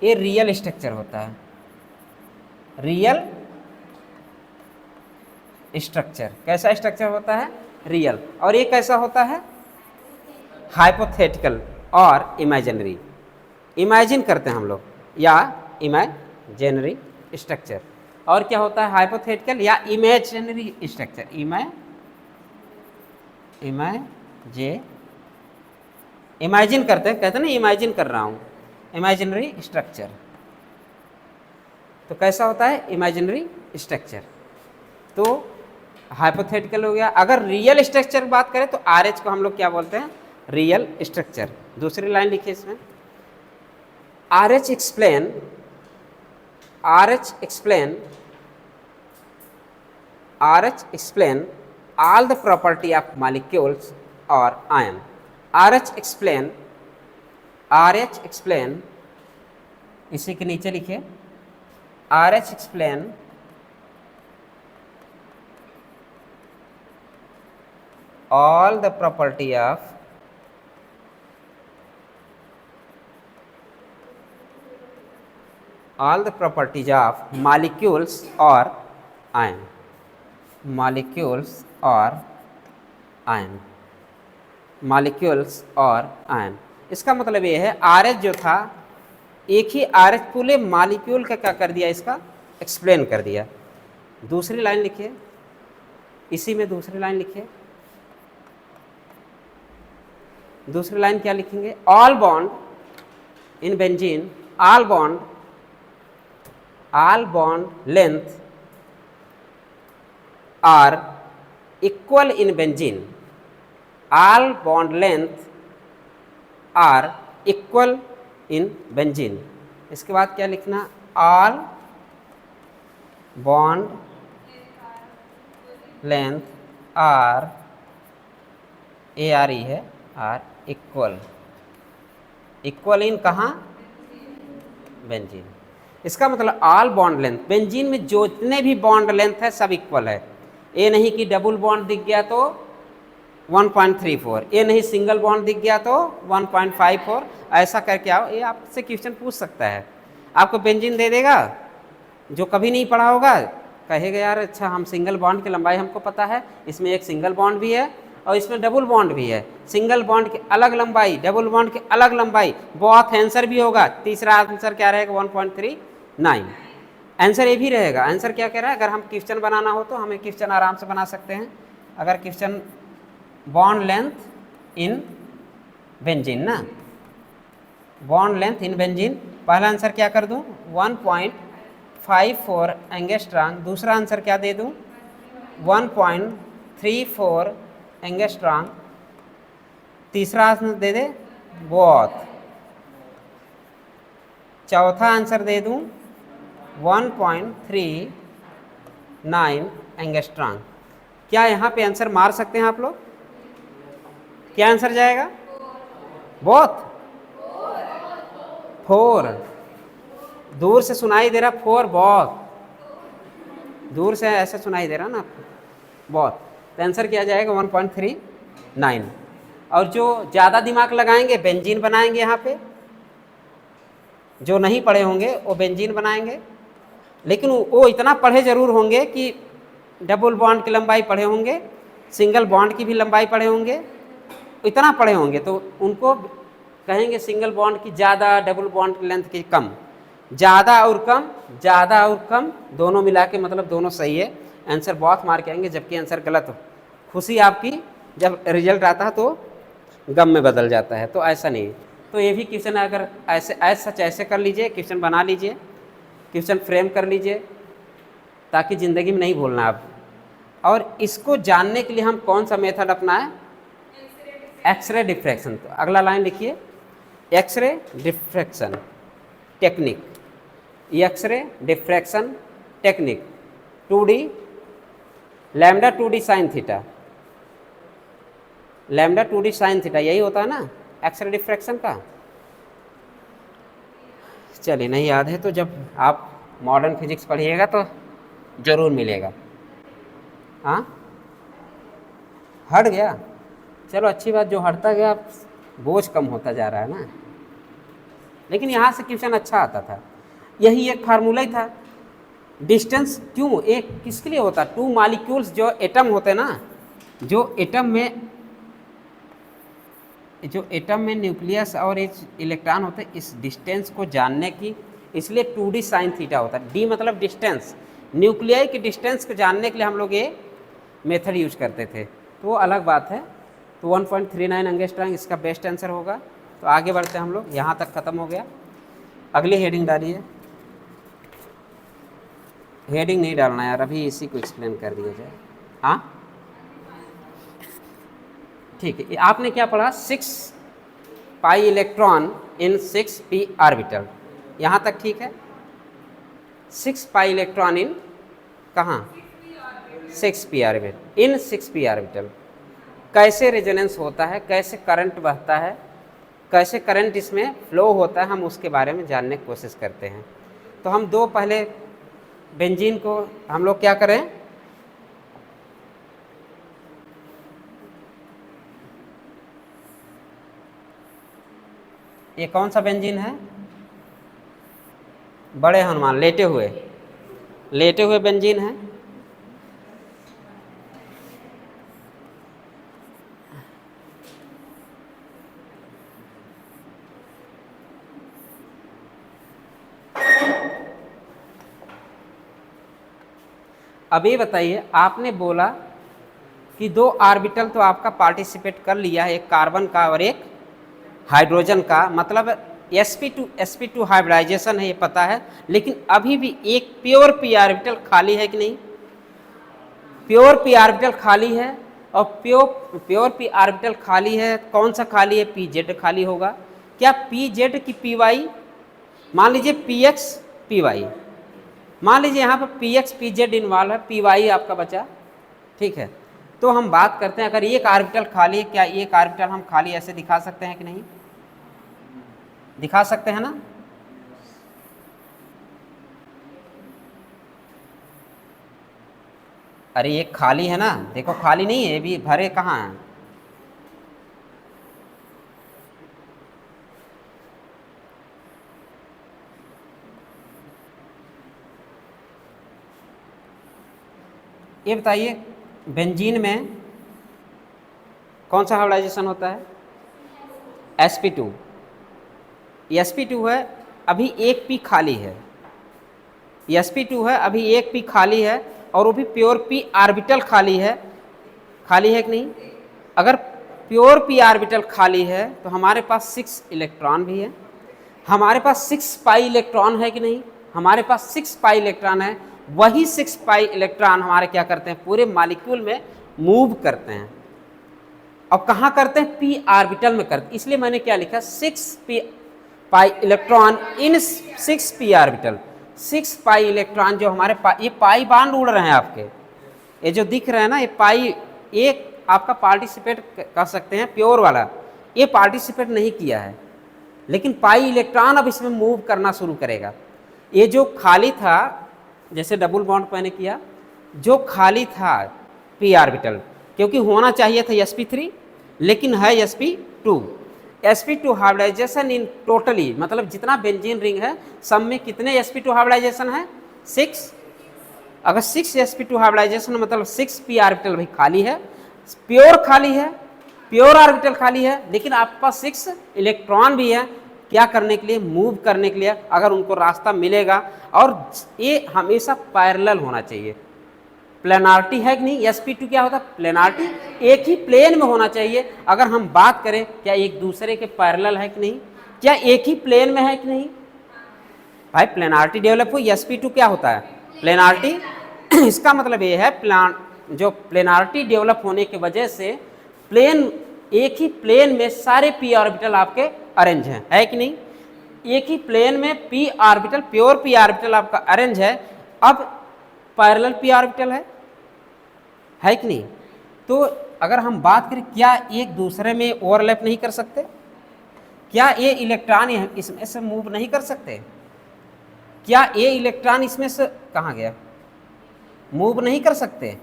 Speaker 1: ये रियल स्ट्रक्चर होता है, रियल स्ट्रक्चर। कैसा स्ट्रक्चर होता है, रियल। और ये कैसा होता है, हाइपोथेटिकल और इमेजिनरी। इमेजिन करते हैं हम लोग, या इमेजिनरी स्ट्रक्चर। और क्या होता है, हाइपोथेटिकल या इमेजिनरी स्ट्रक्चर। इमेजिन करते हैं, कहते हैं ना इमेजिन कर रहा हूँ, इमेजिनरी स्ट्रक्चर। तो कैसा होता है, इमेजिनरी स्ट्रक्चर। तो हाइपोथेटिकल हो गया। अगर रियल स्ट्रक्चर की बात करें तो RH को हम लोग क्या बोलते हैं, रियल स्ट्रक्चर। दूसरी लाइन लिखिए इसमें, RH explain all the property of molecules or ion. RH explain, इसी के नीचे लिखिए RH explain all the property of all the properties of molecules or ion, molecules or ion, molecules or ion। इसका मतलब ये है RH जो था, एक ही RH पूरे मॉलिक्यूल का क्या कर दिया, इसका एक्सप्लेन कर दिया। दूसरी लाइन लिखिए, इसी में दूसरी लाइन लिखिए। दूसरी लाइन क्या लिखेंगे, all bond in benzene, all bond length are equal in benzene, all bond length are equal in benzene। इसके बाद क्या लिखना, all bond length are, ARE है, are equal in कहाँ, बेंजीन। इसका मतलब ऑल बॉन्ड लेंथ, बेंजीन में जो जितने भी बॉन्ड लेंथ है सब इक्वल है। ये नहीं कि डबल बॉन्ड दिख गया तो 1.34, ये नहीं सिंगल बॉन्ड दिख गया तो 1.54, ऐसा करके आओ। ये आपसे क्वेश्चन पूछ सकता है, आपको बेंजीन दे देगा, जो कभी नहीं पढ़ा होगा कहेगा यार अच्छा हम सिंगल बॉन्ड की लंबाई हमको पता है, इसमें एक सिंगल बॉन्ड भी है और इसमें डबल बॉन्ड भी है, सिंगल बॉन्ड की अलग लंबाई, डबल बॉन्ड की अलग लंबाई, बहुत आंसर भी होगा। तीसरा आंसर क्या रहेगा, 1.39 आंसर ये भी रहेगा। आंसर क्या कह रहा है, अगर हम क्वेश्चन बनाना हो तो हमें क्वेश्चन आराम से बना सकते हैं। अगर question bond length in benzene ना, बॉन्ड लेंथ इन बेंजीन। पहला आंसर क्या कर दूं 1.54 एंगस्ट्रॉम, दूसरा आंसर क्या दे दूं 1.34 एंगस्ट्रॉम, तीसरा आंसर दे दे बोथ, चौथा आंसर दे दूं 1.39 एंगस्ट्रॉम। क्या यहाँ पे आंसर मार सकते हैं आप लोग? क्या आंसर जाएगा? बोथ, 4, दूर से सुनाई दे रहा 4, बहुत दूर से ऐसे सुनाई दे रहा ना आपको बहुत, तो आंसर क्या जाएगा 1.39। और जो ज़्यादा दिमाग लगाएंगे बेंजीन बनाएंगे, यहाँ पे जो नहीं पढ़े होंगे वो बेंजीन बनाएंगे, लेकिन वो इतना पढ़े जरूर होंगे कि डबल बॉन्ड की लंबाई पढ़े होंगे, सिंगल बॉन्ड की भी लंबाई पढ़े होंगे, इतना पढ़े होंगे तो उनको कहेंगे सिंगल बॉन्ड की ज़्यादा, डबल बॉन्ड की लेंथ की कम, ज़्यादा और कम, ज़्यादा और कम दोनों मिला के मतलब दोनों सही है, आंसर बहुत मार के आएंगे, जबकि आंसर गलत हो। खुशी आपकी जब रिजल्ट आता है तो गम में बदल जाता है, तो ऐसा नहीं है। तो ये भी क्वेश्चन अगर ऐसे सच ऐसे कर लीजिए, क्वेश्चन बना लीजिए, क्वेश्चन फ्रेम कर लीजिए, ताकि ज़िंदगी में नहीं भूलना आप। और इसको जानने के लिए हम कौन सा मेथड अपनाएं? X ray diffraction. तो अगला लाइन लिखिए, X ray diffraction technique, X ray diffraction technique 2D lambda 2D sine theta, lambda 2D sine theta यही होता है ना एक्सरे डिफ्रैक्शन का। चलिए नहीं याद है तो जब आप मॉडर्न फिजिक्स पढ़िएगा तो ज़रूर मिलेगा। हाँ हट गया, चलो अच्छी बात, जो हटता गया बोझ कम होता जा रहा है ना। लेकिन यहाँ से क्वेश्चन अच्छा आता था, यही एक फार्मूला ही था। डिस्टेंस क्यों एक किसके लिए होता? 2 मॉलिक्यूल्स जो एटम होते हैं ना, जो एटम में न्यूक्लियस और इलेक्ट्रॉन होते हैं, इस डिस्टेंस को जानने की, इसलिए 2D साइन थीटा होता है। डी मतलब डिस्टेंस, न्यूक्लियाई की डिस्टेंस को जानने के लिए हम लोग ये मेथड यूज करते थे, तो वो अलग बात है। तो 1.39 एंगस्ट्रॉम इसका बेस्ट आंसर होगा। तो आगे बढ़ते हैं हम लोग, यहाँ तक ख़त्म हो गया। अगली हेडिंग डालिए। हेडिंग नहीं डालना यार, अभी इसी को एक्सप्लेन कर दिया जाए। हाँ ठीक है, आपने क्या पढ़ा? 6 pi electron in 6p orbital, यहाँ तक ठीक है। 6 पाई इलेक्ट्रॉन इन कहाँ? 6p ऑर्बिटल, इन 6p ऑर्बिटल। कैसे रेजोनेंस होता है, कैसे करंट बहता है, कैसे करंट इसमें फ्लो होता है, हम उसके बारे में जानने की कोशिश करते हैं। तो हम दो पहले बेंजीन को हम लोग क्या करें, ये कौन सा बेंजीन है? बड़े हनुमान, लेटे हुए बेंजीन है। अभी बताइए, आपने बोला कि 2 ऑर्बिटल तो आपका पार्टिसिपेट कर लिया है, एक कार्बन का और एक हाइड्रोजन का, मतलब sp2 हाइब्रिडाइजेशन है, ये पता है। लेकिन अभी भी एक प्योर p ऑर्बिटल खाली है कि नहीं? प्योर p ऑर्बिटल खाली है, और प्योर p ऑर्बिटल खाली है, कौन सा खाली है? pz खाली होगा। क्या pz की py, मान लीजिए px py, मान लीजिए यहाँ पर px pz इन्वॉल्व है, py आपका बचा, ठीक है। तो हम बात करते हैं, अगर एक ऑर्बिटल खाली है, क्या एक ऑर्बिटल हम खाली ऐसे दिखा सकते हैं कि नहीं? दिखा सकते हैं ना? अरे ये खाली है ना, देखो खाली नहीं है, ये भी भरे कहाँ हैं? ये बताइए, बेंजीन में कौन सा हाइब्रिडाइजेशन होता है? sp2। sp2 है, अभी एक p खाली है, sp2 है, अभी एक p खाली है, और वो भी प्योर p ऑर्बिटल खाली है कि नहीं? अगर प्योर p ऑर्बिटल खाली है तो हमारे पास 6 इलेक्ट्रॉन भी है, हमारे पास 6 पाई इलेक्ट्रॉन है कि नहीं, हमारे पास 6 पाई इलेक्ट्रॉन है, वही 6 पाई इलेक्ट्रॉन हमारे क्या करते हैं, पूरे मॉलिक्यूल में मूव करते हैं। और कहाँ करते हैं, पी ऑर्बिटल में करते हैं। इसलिए मैंने क्या लिखा, 6 pi electron in 6 P orbital. 6 pi electron जो हमारे ये पाई बांड उड़ रहे हैं आपके, ये जो दिख रहे हैं ना, ये पाई एक आपका पार्टिसिपेट कर सकते हैं, प्योर वाला ये पार्टिसिपेट नहीं किया है, लेकिन पाई इलेक्ट्रॉन अब इसमें मूव करना शुरू करेगा। ये जो खाली था, जैसे डबल बॉन्ड मैंने किया, जो खाली था पी ऑर्बिटल, क्योंकि होना चाहिए था sp3 लेकिन है sp2। sp2 हाइब्रिडाइजेशन इन टोटली, मतलब जितना बेंजीन रिंग है सब में कितने sp2 हाइब्रिडाइजेशन है, 6। अगर 6 sp2 हाइब्रिडाइजेशन मतलब 6 पी ऑर्बिटल भाई खाली है, प्योर खाली है, प्योर ऑर्बिटल खाली है, लेकिन आपके पास 6 इलेक्ट्रॉन भी है, क्या करने के लिए, मूव करने के लिए, अगर उनको रास्ता मिलेगा। और ये हमेशा पैरेलल होना चाहिए। प्लेनारिटी है कि नहीं, sp2 क्या होता है, प्लेनारिटी, एक ही प्लेन में होना चाहिए। अगर हम बात करें क्या एक दूसरे के पैरेलल है कि नहीं, क्या एक ही प्लेन में है कि नहीं, भाई प्लेनारिटी डेवलप हुई, sp2 क्या होता है, प्लेनारिटी। इसका मतलब ये है जो प्लेनारिटी डेवलप होने की वजह से प्लेन, एक ही प्लेन में सारे पी ऑर्बिटल आपके अरेंज हैं, है कि नहीं, एक ही प्लेन में P orbital, pure P orbital आपका अरेंज है। अब पैरेलल पी ऑर्बिटल है कि नहीं। तो अगर हम बात करें क्या एक दूसरे में ओवरलैप नहीं कर सकते, क्या ये इलेक्ट्रॉन इसमें से मूव नहीं कर सकते, क्या ये इलेक्ट्रॉन इसमें से कहाँ गया, मूव नहीं कर सकते,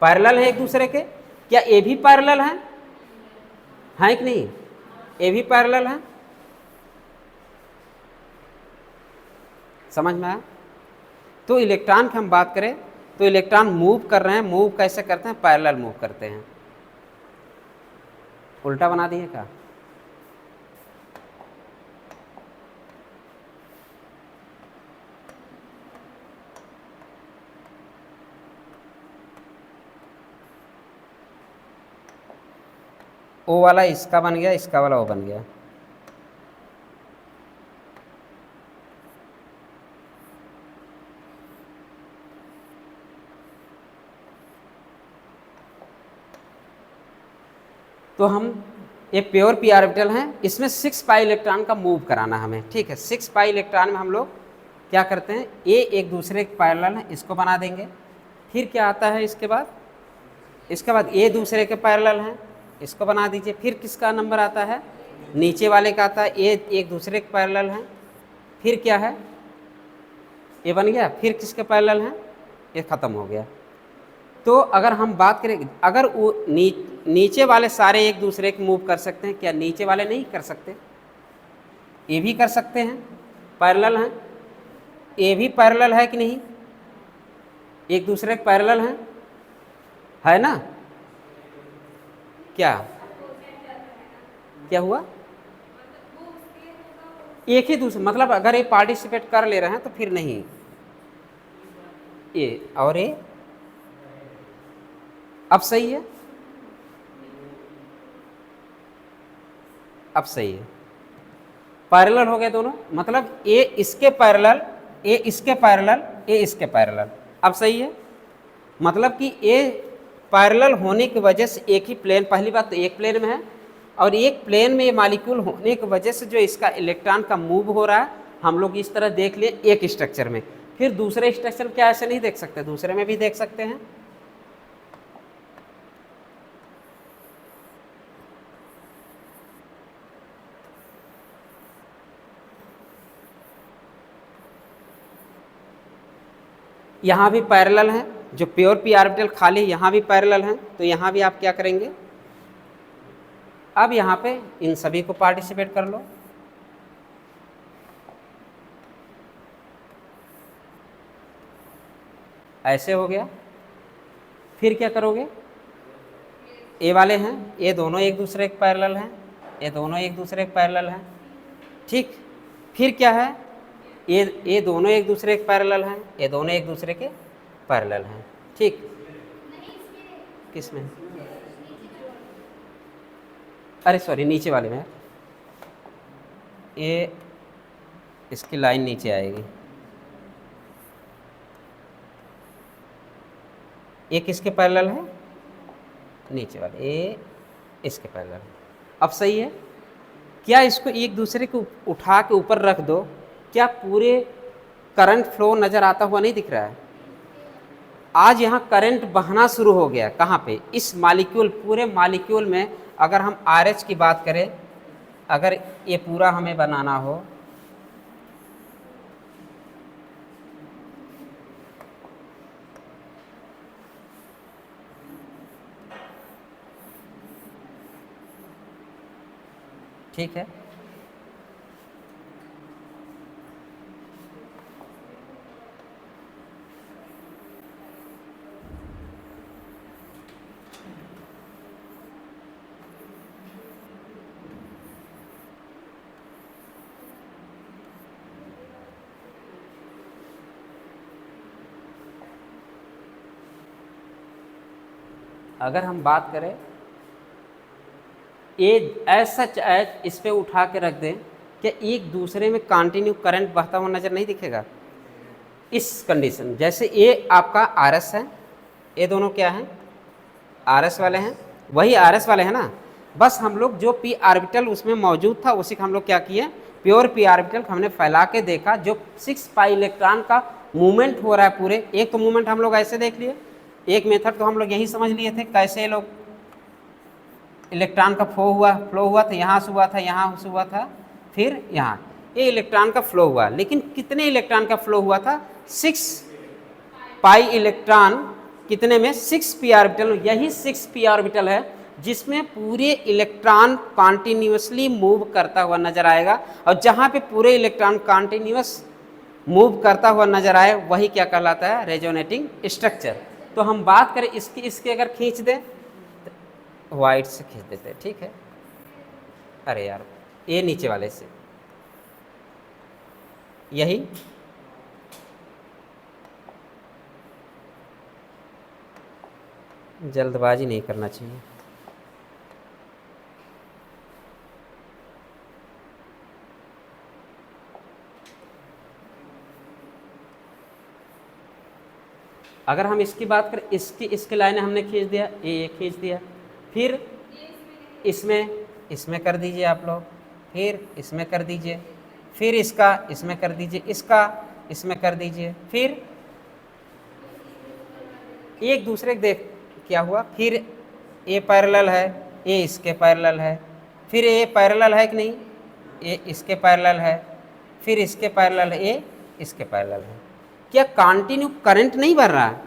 Speaker 1: पैरेलल है एक दूसरे के। क्या ये भी पैरेलल है कि नहीं, ये भी पैरेलल है, समझ में आया। तो इलेक्ट्रॉन की हम बात करें तो इलेक्ट्रॉन मूव कर रहे हैं, मूव कैसे करते हैं, पैरेलल मूव करते हैं। उल्टा बना दिए क्या, ओ वाला इसका बन गया, इसका वाला वो बन गया। तो हम ये प्योर पी ऑर्बिटल हैं, इसमें 6 पाई इलेक्ट्रॉन का मूव कराना हमें, ठीक है। 6 पाई इलेक्ट्रॉन में हम लोग क्या करते हैं, ये एक दूसरे के पैरेलल है, इसको बना देंगे। फिर क्या आता है इसके बाद ये दूसरे के पैरेलल हैं, इसको बना दीजिए। फिर किसका नंबर आता है, नीचे वाले का आता है, ये एक दूसरे के पैरेलल हैं। फिर क्या है, ये बन गया। फिर किसके पैरेलल हैं, ये ख़त्म हो गया। तो अगर हम बात करें, अगर वो नीचे वाले सारे एक दूसरे को मूव कर सकते हैं, क्या नीचे वाले नहीं कर सकते, ये भी कर सकते हैं, पैरेलल हैं, ये भी पैरेलल है कि नहीं, एक दूसरे के पैरेलल हैं, है ना। क्या हुआ, एक ही दूसरे, मतलब अगर ये पार्टिसिपेट कर ले रहे हैं तो फिर नहीं, ये और ये अब सही है, अब सही है, पैरेलल हो गए दोनों, मतलब ये इसके पैरेलल, ये इसके पैरेलल, ये इसके पैरेलल, अब सही है। मतलब कि ये पैरेलल होने की वजह से एक ही प्लेन, पहली बात तो एक प्लेन में है, और एक प्लेन में ये मॉलिक्यूल होने की वजह से जो इसका इलेक्ट्रॉन का मूव हो रहा है, हम लोग इस तरह देख लिए एक स्ट्रक्चर में। फिर दूसरे स्ट्रक्चर क्या ऐसे नहीं देख सकते, दूसरे में भी देख सकते हैं। यहाँ भी पैरेलल हैं, जो प्योर पी ऑर्बिटल खाली यहाँ भी पैरेलल हैं, तो यहाँ भी आप क्या करेंगे, अब यहाँ पे इन सभी को पार्टिसिपेट कर लो। ऐसे हो गया। फिर क्या करोगे, ए वाले हैं, ये दोनों एक दूसरे के पैरेलल हैं, ये दोनों एक दूसरे के पैरेलल हैं, ठीक। फिर क्या है, ये दोनों एक दूसरे के पैरेलल हैं, ये दोनों एक दूसरे के पैरेलल हैं, ठीक। किसमें, अरे सॉरी, नीचे वाले में, ये इसकी लाइन नीचे आएगी, ये किसके पैरेलल है, नीचे वाले, ये इसके पैरेलल। अब सही है, क्या इसको एक दूसरे को उठा के ऊपर रख दो, क्या पूरे करंट फ्लो नज़र आता हुआ नहीं दिख रहा है? आज यहाँ करंट बहना शुरू हो गया, कहाँ पे, इस मॉलिक्यूल, पूरे मॉलिक्यूल में। अगर हम RH की बात करें, अगर ये पूरा हमें बनाना हो, ठीक है, अगर हम बात करें ये ऐसा इस पे उठा के रख दें, क्या एक दूसरे में कंटिन्यू करंट बहता हुआ नज़र नहीं दिखेगा? इस कंडीशन, जैसे ये आपका RS है, ये दोनों क्या हैं, RS वाले हैं, वही RS वाले हैं ना, बस हम लोग जो p ऑर्बिटल उसमें मौजूद था उसी का हम लोग क्या किए, प्योर p ऑर्बिटल हमने फैला के देखा, जो 6 पाई इलेक्ट्रॉन का मूवमेंट हो रहा है पूरे। एक तो मूवमेंट हम लोग ऐसे देख लिए, एक मेथड तो हम लोग यही समझ लिए थे कैसे लोग इलेक्ट्रॉन का फ्लो हुआ था, यहाँ से हुआ था, यहाँ से हुआ था, फिर यहाँ, ये इलेक्ट्रॉन का फ्लो हुआ। लेकिन कितने इलेक्ट्रॉन का फ्लो हुआ था? 6 पाई इलेक्ट्रॉन, कितने में, 6 p ऑर्बिटल। यही 6 p ऑर्बिटल है जिसमें पूरे इलेक्ट्रॉन कॉन्टिन्यूसली मूव करता हुआ नजर आएगा, और जहाँ पे पूरे इलेक्ट्रॉन कॉन्टिन्यूस मूव करता हुआ नजर आए वही क्या कहलाता है, रेजोनेटिंग स्ट्रक्चर। तो हम बात करें इसकी अगर खींच दें, वाइट से खींच देते हैं, ठीक है, अरे यार ये नीचे वाले से, यही जल्दबाजी नहीं करना चाहिए। अगर हम इसकी बात करें, इसकी लाइन हमने खींच दिया, ये खींच दिया, फिर इसमें कर दीजिए आप लोग, फिर इसमें कर दीजिए, फिर इसका इसमें कर दीजिए, इसका इसमें कर दीजिए, फिर एक दूसरे देख क्या हुआ, फिर ये पैरेलल है, ये इसके पैरेलल है, फिर ये पैरेलल है कि नहीं, ये इसके पैरेलल है, फिर इसके पैरेलल है, ये इसके पैरेलल है। क्या कंटिन्यू करंट नहीं बढ़ रहा है?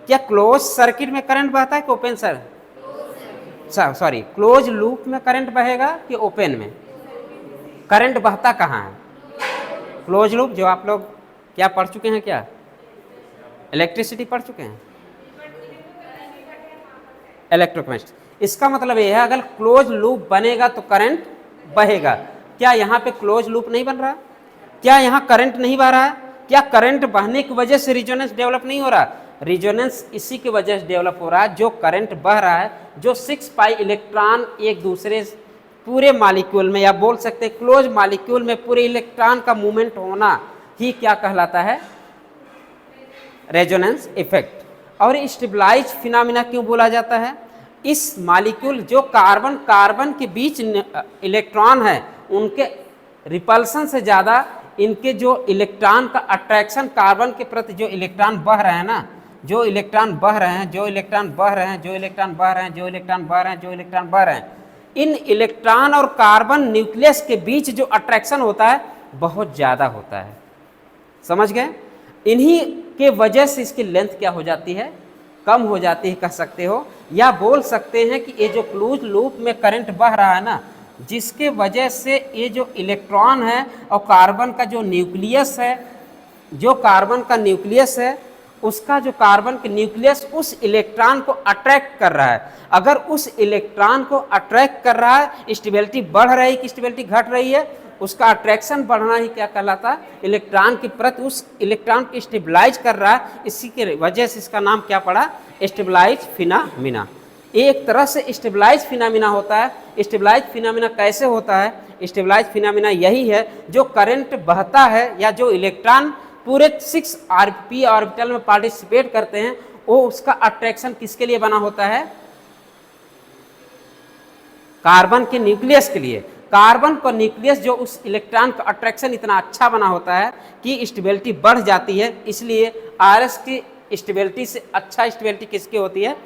Speaker 1: क्या क्लोज सर्किट में करंट बहता है कि ओपन क्लोज लूप में करंट बहेगा कि ओपन में? करंट बहता कहाँ है? क्लोज लूप, जो आप लोग क्या पढ़ चुके हैं, क्या इलेक्ट्रिसिटी पढ़ चुके हैं, इलेक्ट्रोकेमिस्ट्री। इसका मतलब यह है अगर क्लोज लूप बनेगा तो करंट बहेगा। क्या यहाँ पे क्लोज लूप नहीं बन रहा? क्या यहाँ करंट नहीं बह रहा है? क्या करंट बहने की वजह से रिजोनेंस डेवलप नहीं हो रहा? रिजोनेंस इसी की वजह से डेवलप हो रहा है, जो करंट बह रहा है, जो 6 पाई इलेक्ट्रॉन एक दूसरे पूरे मॉलिक्यूल में, या बोल सकते हैं क्लोज मॉलिक्यूल में पूरे इलेक्ट्रॉन का मूवमेंट होना ही क्या कहलाता है, रेजोनेंस इफेक्ट। और स्टेबलाइज फिनोमेना क्यों बोला जाता है? इस मॉलिक्यूल जो कार्बन के बीच इलेक्ट्रॉन है, उनके रिपल्सन से ज़्यादा इनके जो इलेक्ट्रॉन का अट्रैक्शन, कार्बन के प्रति जो इलेक्ट्रॉन बह रहे हैं ना, जो इलेक्ट्रॉन बह रहे हैं, जो इलेक्ट्रॉन बह रहे हैं, जो इलेक्ट्रॉन बह रहे हैं, जो इलेक्ट्रॉन बह रहे हैं, जो इलेक्ट्रॉन बह रहे हैं, इन इलेक्ट्रॉन और कार्बन न्यूक्लियस के बीच जो अट्रैक्शन होता है बहुत ज़्यादा होता है। समझ गए? इन्हीं के वजह से इसकी लेंथ क्या हो जाती है, कम हो जाती है कह सकते हो, या बोल सकते हैं कि ये जो क्लोज लूप में करंट बह रहा है ना, जिसके वजह से ये जो इलेक्ट्रॉन है और कार्बन का जो न्यूक्लियस है, जो कार्बन का न्यूक्लियस है, उसका जो कार्बन का न्यूक्लियस उस इलेक्ट्रॉन को अट्रैक्ट कर रहा है। अगर उस इलेक्ट्रॉन को अट्रैक्ट कर रहा है, स्टेबिलिटी बढ़ रही है कि स्टेबिलिटी घट रही है, उसका अट्रैक्शन बढ़ना ही क्या कहलाता है, इलेक्ट्रॉन के प्रति उस इलेक्ट्रॉन को स्टेबलाइज कर रहा है। इसी के वजह से इसका नाम क्या पड़ा, स्टेबलाइज फिनोमेना। एक तरह से स्टेबलाइज फिनोमेना होता है। स्टेबलाइज फिनोमेना कैसे होता है? स्टेबलाइज फिनोमेना यही है जो करंट बहता है या जो इलेक्ट्रॉन पूरे 6p ऑर्बिटल में पार्टिसिपेट करते हैं, वो उसका अट्रैक्शन किसके लिए बना होता है? कार्बन के न्यूक्लियस के लिए। कार्बन का न्यूक्लियस जो उस इलेक्ट्रॉन का अट्रैक्शन इतना अच्छा बना होता है कि स्टेबिलिटी बढ़ जाती है। इसलिए आरएस की स्टेबिलिटी से अच्छा स्टेबिलिटी किसकी होती है?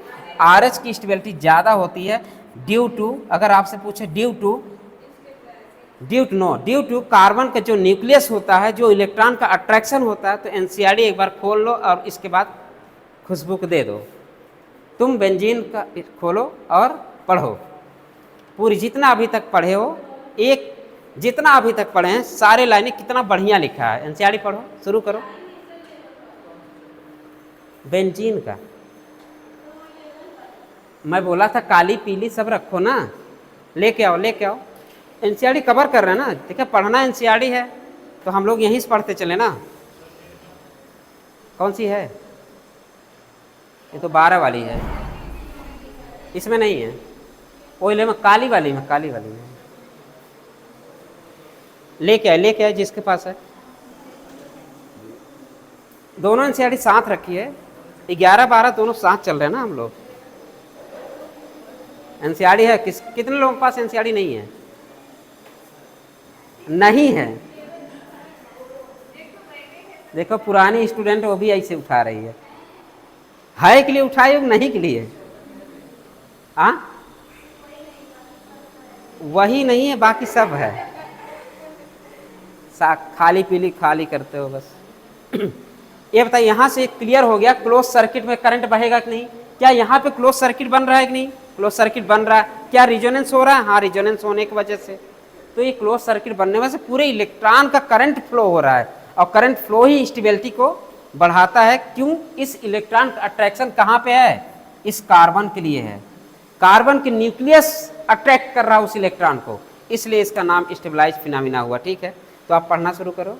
Speaker 1: आरएस की स्टेबिलिटी ज़्यादा होती है ड्यू टू, अगर आपसे पूछे ड्यू टू कार्बन का जो न्यूक्लियस होता है, जो इलेक्ट्रॉन का अट्रैक्शन होता है। तो एनसीईआरटी एक बार खोल लो और इसके बाद खुशबू को दे दो। तुम बेंजीन का खोलो और पढ़ो पूरी, जितना अभी तक पढ़े हो, एक जितना अभी तक पढ़े हैं सारे लाइनें कितना बढ़िया लिखा है। एनसीईआरटी पढ़ो, शुरू करो। बेंजीन का मैं बोला था काली पीली सब रखो ना, लेके आओ लेके आओ। एनसीईआरटी कवर कर रहे हैं ना, देखिए पढ़ना एनसीईआरटी है तो हम लोग यहीं से पढ़ते चले ना। कौन सी है? ये तो 12 वाली है, इसमें नहीं है। ओइले में काली वाली में लेके आए जिसके पास है। दोनों एनसीईआरटी साथ रखी है, 11-12 दोनों साथ चल रहे हैं ना हम लोग। एनसीईआरटी है कितने लोगों के पास एनसीईआरटी नहीं है? नहीं है। देखो पुरानी स्टूडेंट वो भी ऐसे उठा रही है के लिए उठाए हो, नहीं के लिए? हाँ वही नहीं है, बाकी सब है। खाली पीली खाली करते हो बस। ये बताइए, यहां से क्लियर हो गया क्लोज सर्किट में करंट बहेगा कि नहीं? क्या यहाँ पे क्लोज सर्किट बन रहा है कि नहीं? क्लोज सर्किट बन रहा है। क्या रिजोनेंस हो रहा है? हाँ, रिजोनेंस होने की वजह से। तो ये क्लोज सर्किट बनने में से पूरे इलेक्ट्रॉन का करंट फ्लो हो रहा है, और करंट फ्लो ही स्टेबिलिटी को बढ़ाता है। क्यों? इस इलेक्ट्रॉन का अट्रैक्शन कहाँ पे है? इस कार्बन के लिए है। कार्बन के न्यूक्लियस अट्रैक्ट कर रहा है उस इलेक्ट्रॉन को, इसलिए इसका नाम स्टेबलाइज फिनोमेना हुआ। ठीक है, तो आप पढ़ना शुरू करो।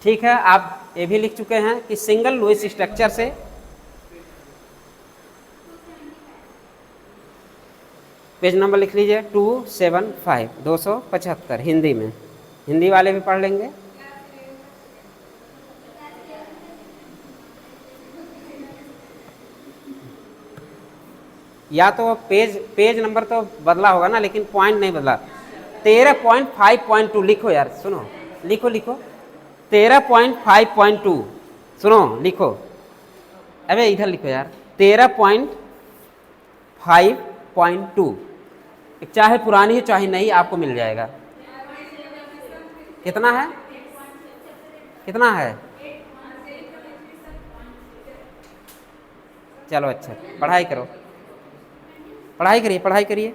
Speaker 1: ठीक है, आप ये भी लिख चुके हैं कि सिंगल लुईस स्ट्रक्चर से पेज नंबर लिख लीजिए 275 275 हिंदी में। हिंदी वाले भी पढ़ लेंगे। या तो पेज नंबर तो बदला होगा ना, लेकिन पॉइंट नहीं बदला। 13.5.2 लिखो यार, सुनो, लिखो 13.5.2 सुनो, लिखो। अबे इधर लिखो यार, 13.5.2। चाहे पुरानी है चाहे नहीं, आपको मिल जाएगा। कितना है? चलो अच्छा, पढ़ाई करिए।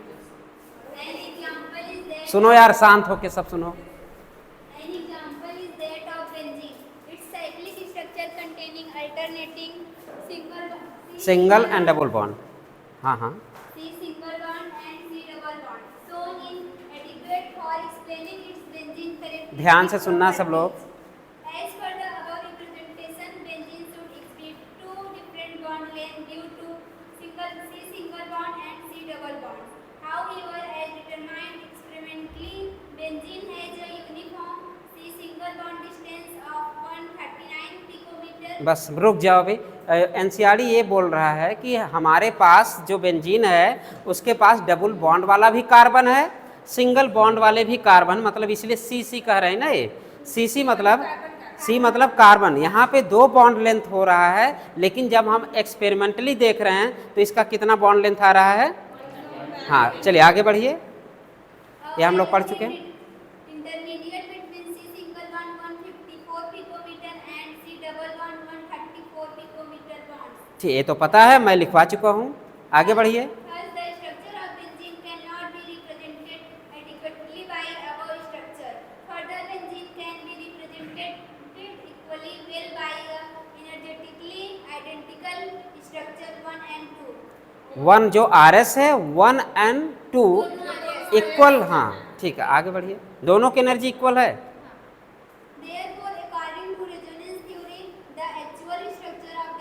Speaker 1: सुनो यार, शांत होके सब सुनो। Single and double bond. हाँ हाँ, ध्यान से सुनना सब लोग। बस रुक जाओ भाई। एनसीईआरटी ये बोल रहा है कि हमारे पास जो बेंजीन है उसके पास डबल बॉन्ड वाला भी कार्बन है, सिंगल बॉन्ड वाले भी कार्बन, मतलब इसलिए सी कह रहे हैं ना। ये सी मतलब कार्बन। यहाँ पे 2 बॉन्ड लेंथ हो रहा है, लेकिन जब हम एक्सपेरिमेंटली देख रहे हैं तो इसका कितना बॉन्ड लेंथ आ रहा है? हाँ चलिए आगे बढ़िए, ये हम लोग पढ़ चुके हैं। ठीक, ये तो पता है, मैं लिखवा चुका हूँ। आगे बढ़िए। वन जो RS है 1 and 2 इक्वल। हाँ ठीक है, आगे बढ़िए। दोनों की एनर्जी इक्वल है।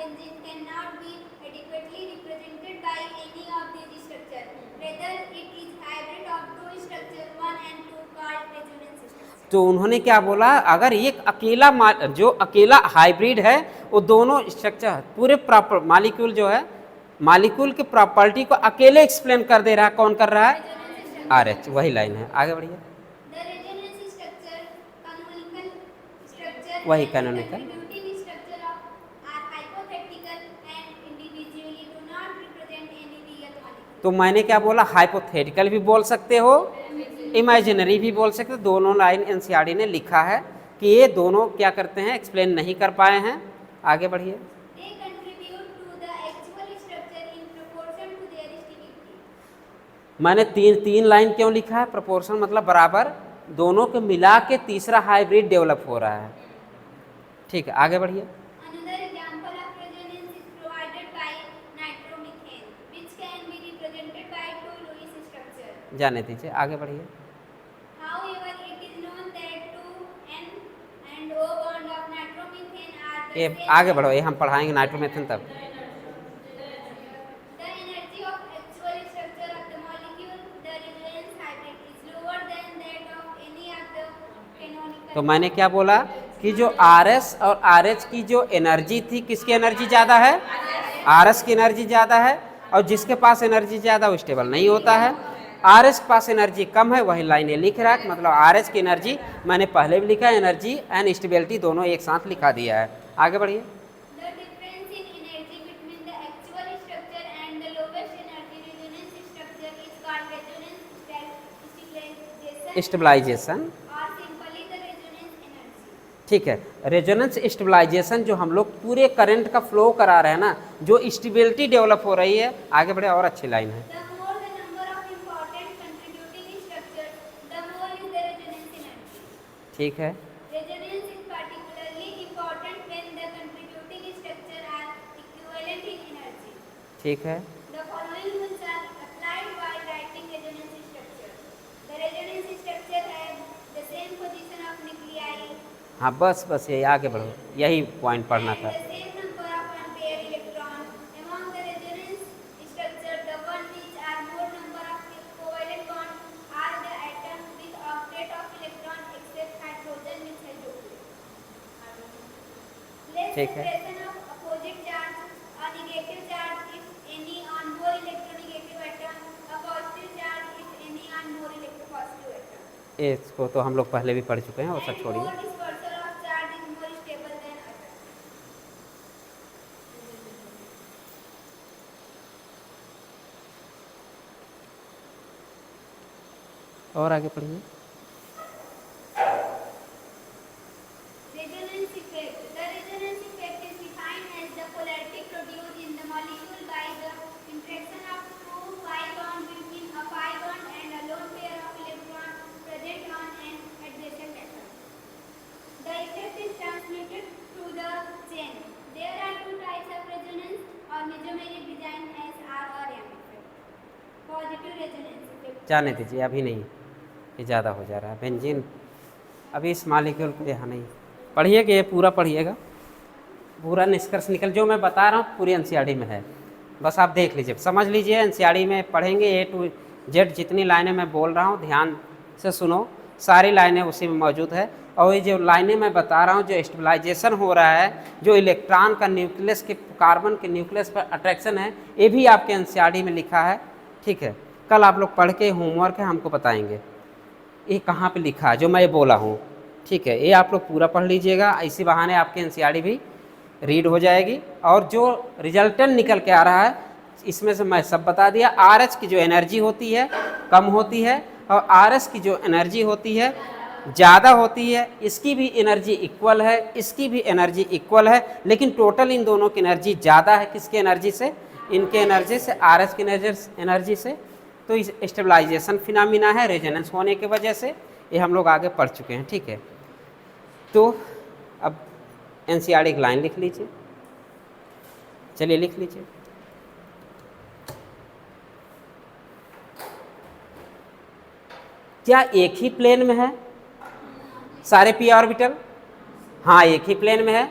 Speaker 2: benzene cannot be adequately represented by any of these structures. Rather, it is hybrid of two structures, 1 and 2, called resonance structure.
Speaker 1: तो उन्होंने क्या बोला, अगर एक अकेला जो अकेला हाइब्रिड है वो दोनों स्ट्रक्चर पूरे प्रॉपर मालिक्यूल जो है मालिक्यूल के प्रॉपर्टी को अकेले एक्सप्लेन कर दे रहा है, कौन कर रहा है? RH। वही लाइन है, आगे बढ़िए।
Speaker 2: The resonance structure, canonical structure,
Speaker 1: वही
Speaker 2: and
Speaker 1: canonical।
Speaker 2: contributing structure are hypothetical and individually do not represent any real molecule.
Speaker 1: तो मैंने क्या बोला, हाइपोथेटिकल भी बोल सकते हो, इमेजिनरी भी बोल सकते हो। दोनों लाइन एनसीईआरटी ने लिखा है कि ये दोनों क्या करते हैं, एक्सप्लेन नहीं कर पाए हैं। आगे बढ़िए।
Speaker 2: They contribute to the actual structure in proportion to their stability.
Speaker 1: मैंने तीन लाइन क्यों लिखा है? प्रोपोर्शन मतलब बराबर, दोनों के मिला के तीसरा हाइब्रिड डेवलप हो रहा है। ठीक है, आगे बढ़िए।
Speaker 2: Another example of resonance is provided by nitromethane, which can be represented by two Lewis structure.
Speaker 1: जाने दीजिए, आगे बढ़िए।
Speaker 2: However, it is known that two N and O bond of nitromethane are the
Speaker 1: ये
Speaker 2: same.
Speaker 1: आगे बढ़ो, ये हम पढ़ाएंगे नाइट्रोमेथेन तब।
Speaker 2: The energy of actual structure of the molecule, the resonance hybrid, is lower than that of any of the canonical.
Speaker 1: तो मैंने क्या बोला कि जो RS और RH की जो एनर्जी थी, किसकी एनर्जी ज़्यादा है? RS की एनर्जी ज़्यादा है, और जिसके पास एनर्जी ज़्यादा वो स्टेबल नहीं होता है। RS के पास एनर्जी कम है, वही लाइन ये लिख रहा है, मतलब RS की एनर्जी मैंने पहले भी लिखा है, एनर्जी एंड स्टेबिलिटी दोनों एक साथ लिखा दिया है। आगे बढ़िए।
Speaker 2: The difference in energy between the actual structure and the lowest energy resonance structure is called resonance stabilization
Speaker 1: stabilization,
Speaker 2: or simply the resonance energy.
Speaker 1: ठीक है। रेजोनेंस स्टेबलाइजेशन जो हम लोग पूरे करंट का फ्लो करा रहे हैं ना, जो स्टेबिलिटी डेवलप हो रही है। आगे बढ़े, और अच्छी लाइन है।
Speaker 2: The more the number of important contributing structures, the more is the resonance energy.
Speaker 1: ठीक है,
Speaker 2: Resonance is particularly important when the contributing structures are equivalent in energy.
Speaker 1: ठीक है।
Speaker 2: The following rules are applied while writing resonance structure. The resonance structure has the same position of nuclei
Speaker 1: हाँ, बस यही, आगे बढ़ो, यही पॉइंट पढ़ना
Speaker 2: and
Speaker 1: था।
Speaker 2: the same number of unpaired electrons. Among the resonance structure, the one which are more number of covalent bonds are the atoms with octet of electron except hydrogen which has two. Less
Speaker 1: ठीक है।
Speaker 2: separation of opposite charge, a negative charge if any on more electronegative atom, a positive charge if any on more electropositive atom.
Speaker 1: इसको तो हम लोग पहले भी पढ़ चुके हैं, वो सब
Speaker 2: And
Speaker 1: छोड़िए।
Speaker 2: more dispersal of charge is more stable than atom.
Speaker 1: और आगे पढ़िए।
Speaker 2: Resonance effect. The resonance effect is defined as the polarity produced in the molecule by the interaction of two pi bonds between a pi bond and a lone pair of electrons present on an adjacent atom. The effect is transmitted through the chain. There are two types of resonance or mesomeric design as R or M effect. Positive resonance effect.
Speaker 1: जाने दीजिए, अभी नहीं, ये ज़्यादा हो जा रहा है। बेंजीन अभी इस मालिक्यूल को यहाँ नहीं पढ़िए, कि ये पूरा पढ़िएगा, पूरा निष्कर्ष निकल, जो मैं बता रहा हूँ पूरी एनसीईआरटी में है, बस आप देख लीजिए, समझ लीजिए। एनसीईआरटी में पढ़ेंगे A to Z, जितनी लाइनें मैं बोल रहा हूँ ध्यान से सुनो, सारी लाइनें उसी में मौजूद है। और ये जो लाइनें मैं बता रहा हूँ, जो स्टेबलाइजेशन हो रहा है, जो इलेक्ट्रॉन का न्यूक्लियस के कार्बन के न्यूक्लियस पर अट्रैक्शन है, ये भी आपके एनसीईआरटी में लिखा है। ठीक है, कल आप लोग पढ़ के होमवर्क है हमको बताएंगे ये कहाँ पे लिखा है जो मैं ये बोला हूँ। ठीक है, ये आप लोग पूरा पढ़ लीजिएगा, इसी बहाने आपकी एनसीईआरटी भी रीड हो जाएगी। और जो रिजल्टेंट निकल के आ रहा है, इसमें से मैं सब बता दिया। RH की जो एनर्जी होती है कम होती है, और RS की जो एनर्जी होती है ज़्यादा होती है। इसकी भी एनर्जी इक्वल है, इसकी भी एनर्जी इक्वल है, लेकिन टोटल इन दोनों की एनर्जी ज़्यादा है। किसकी एनर्जी से? इनके एनर्जी से, RS की एनर्जी से। तो इस स्टेबलाइजेशन फिनोमिना है रेजोनेंस होने की वजह से, ये हम लोग आगे पढ़ चुके हैं। ठीक है, तो अब एनसीईआरटी की लाइन लिख लीजिए, चलिए लिख लीजिए। क्या एक ही प्लेन में है सारे p ऑर्बिटल? हाँ, एक ही प्लेन में है।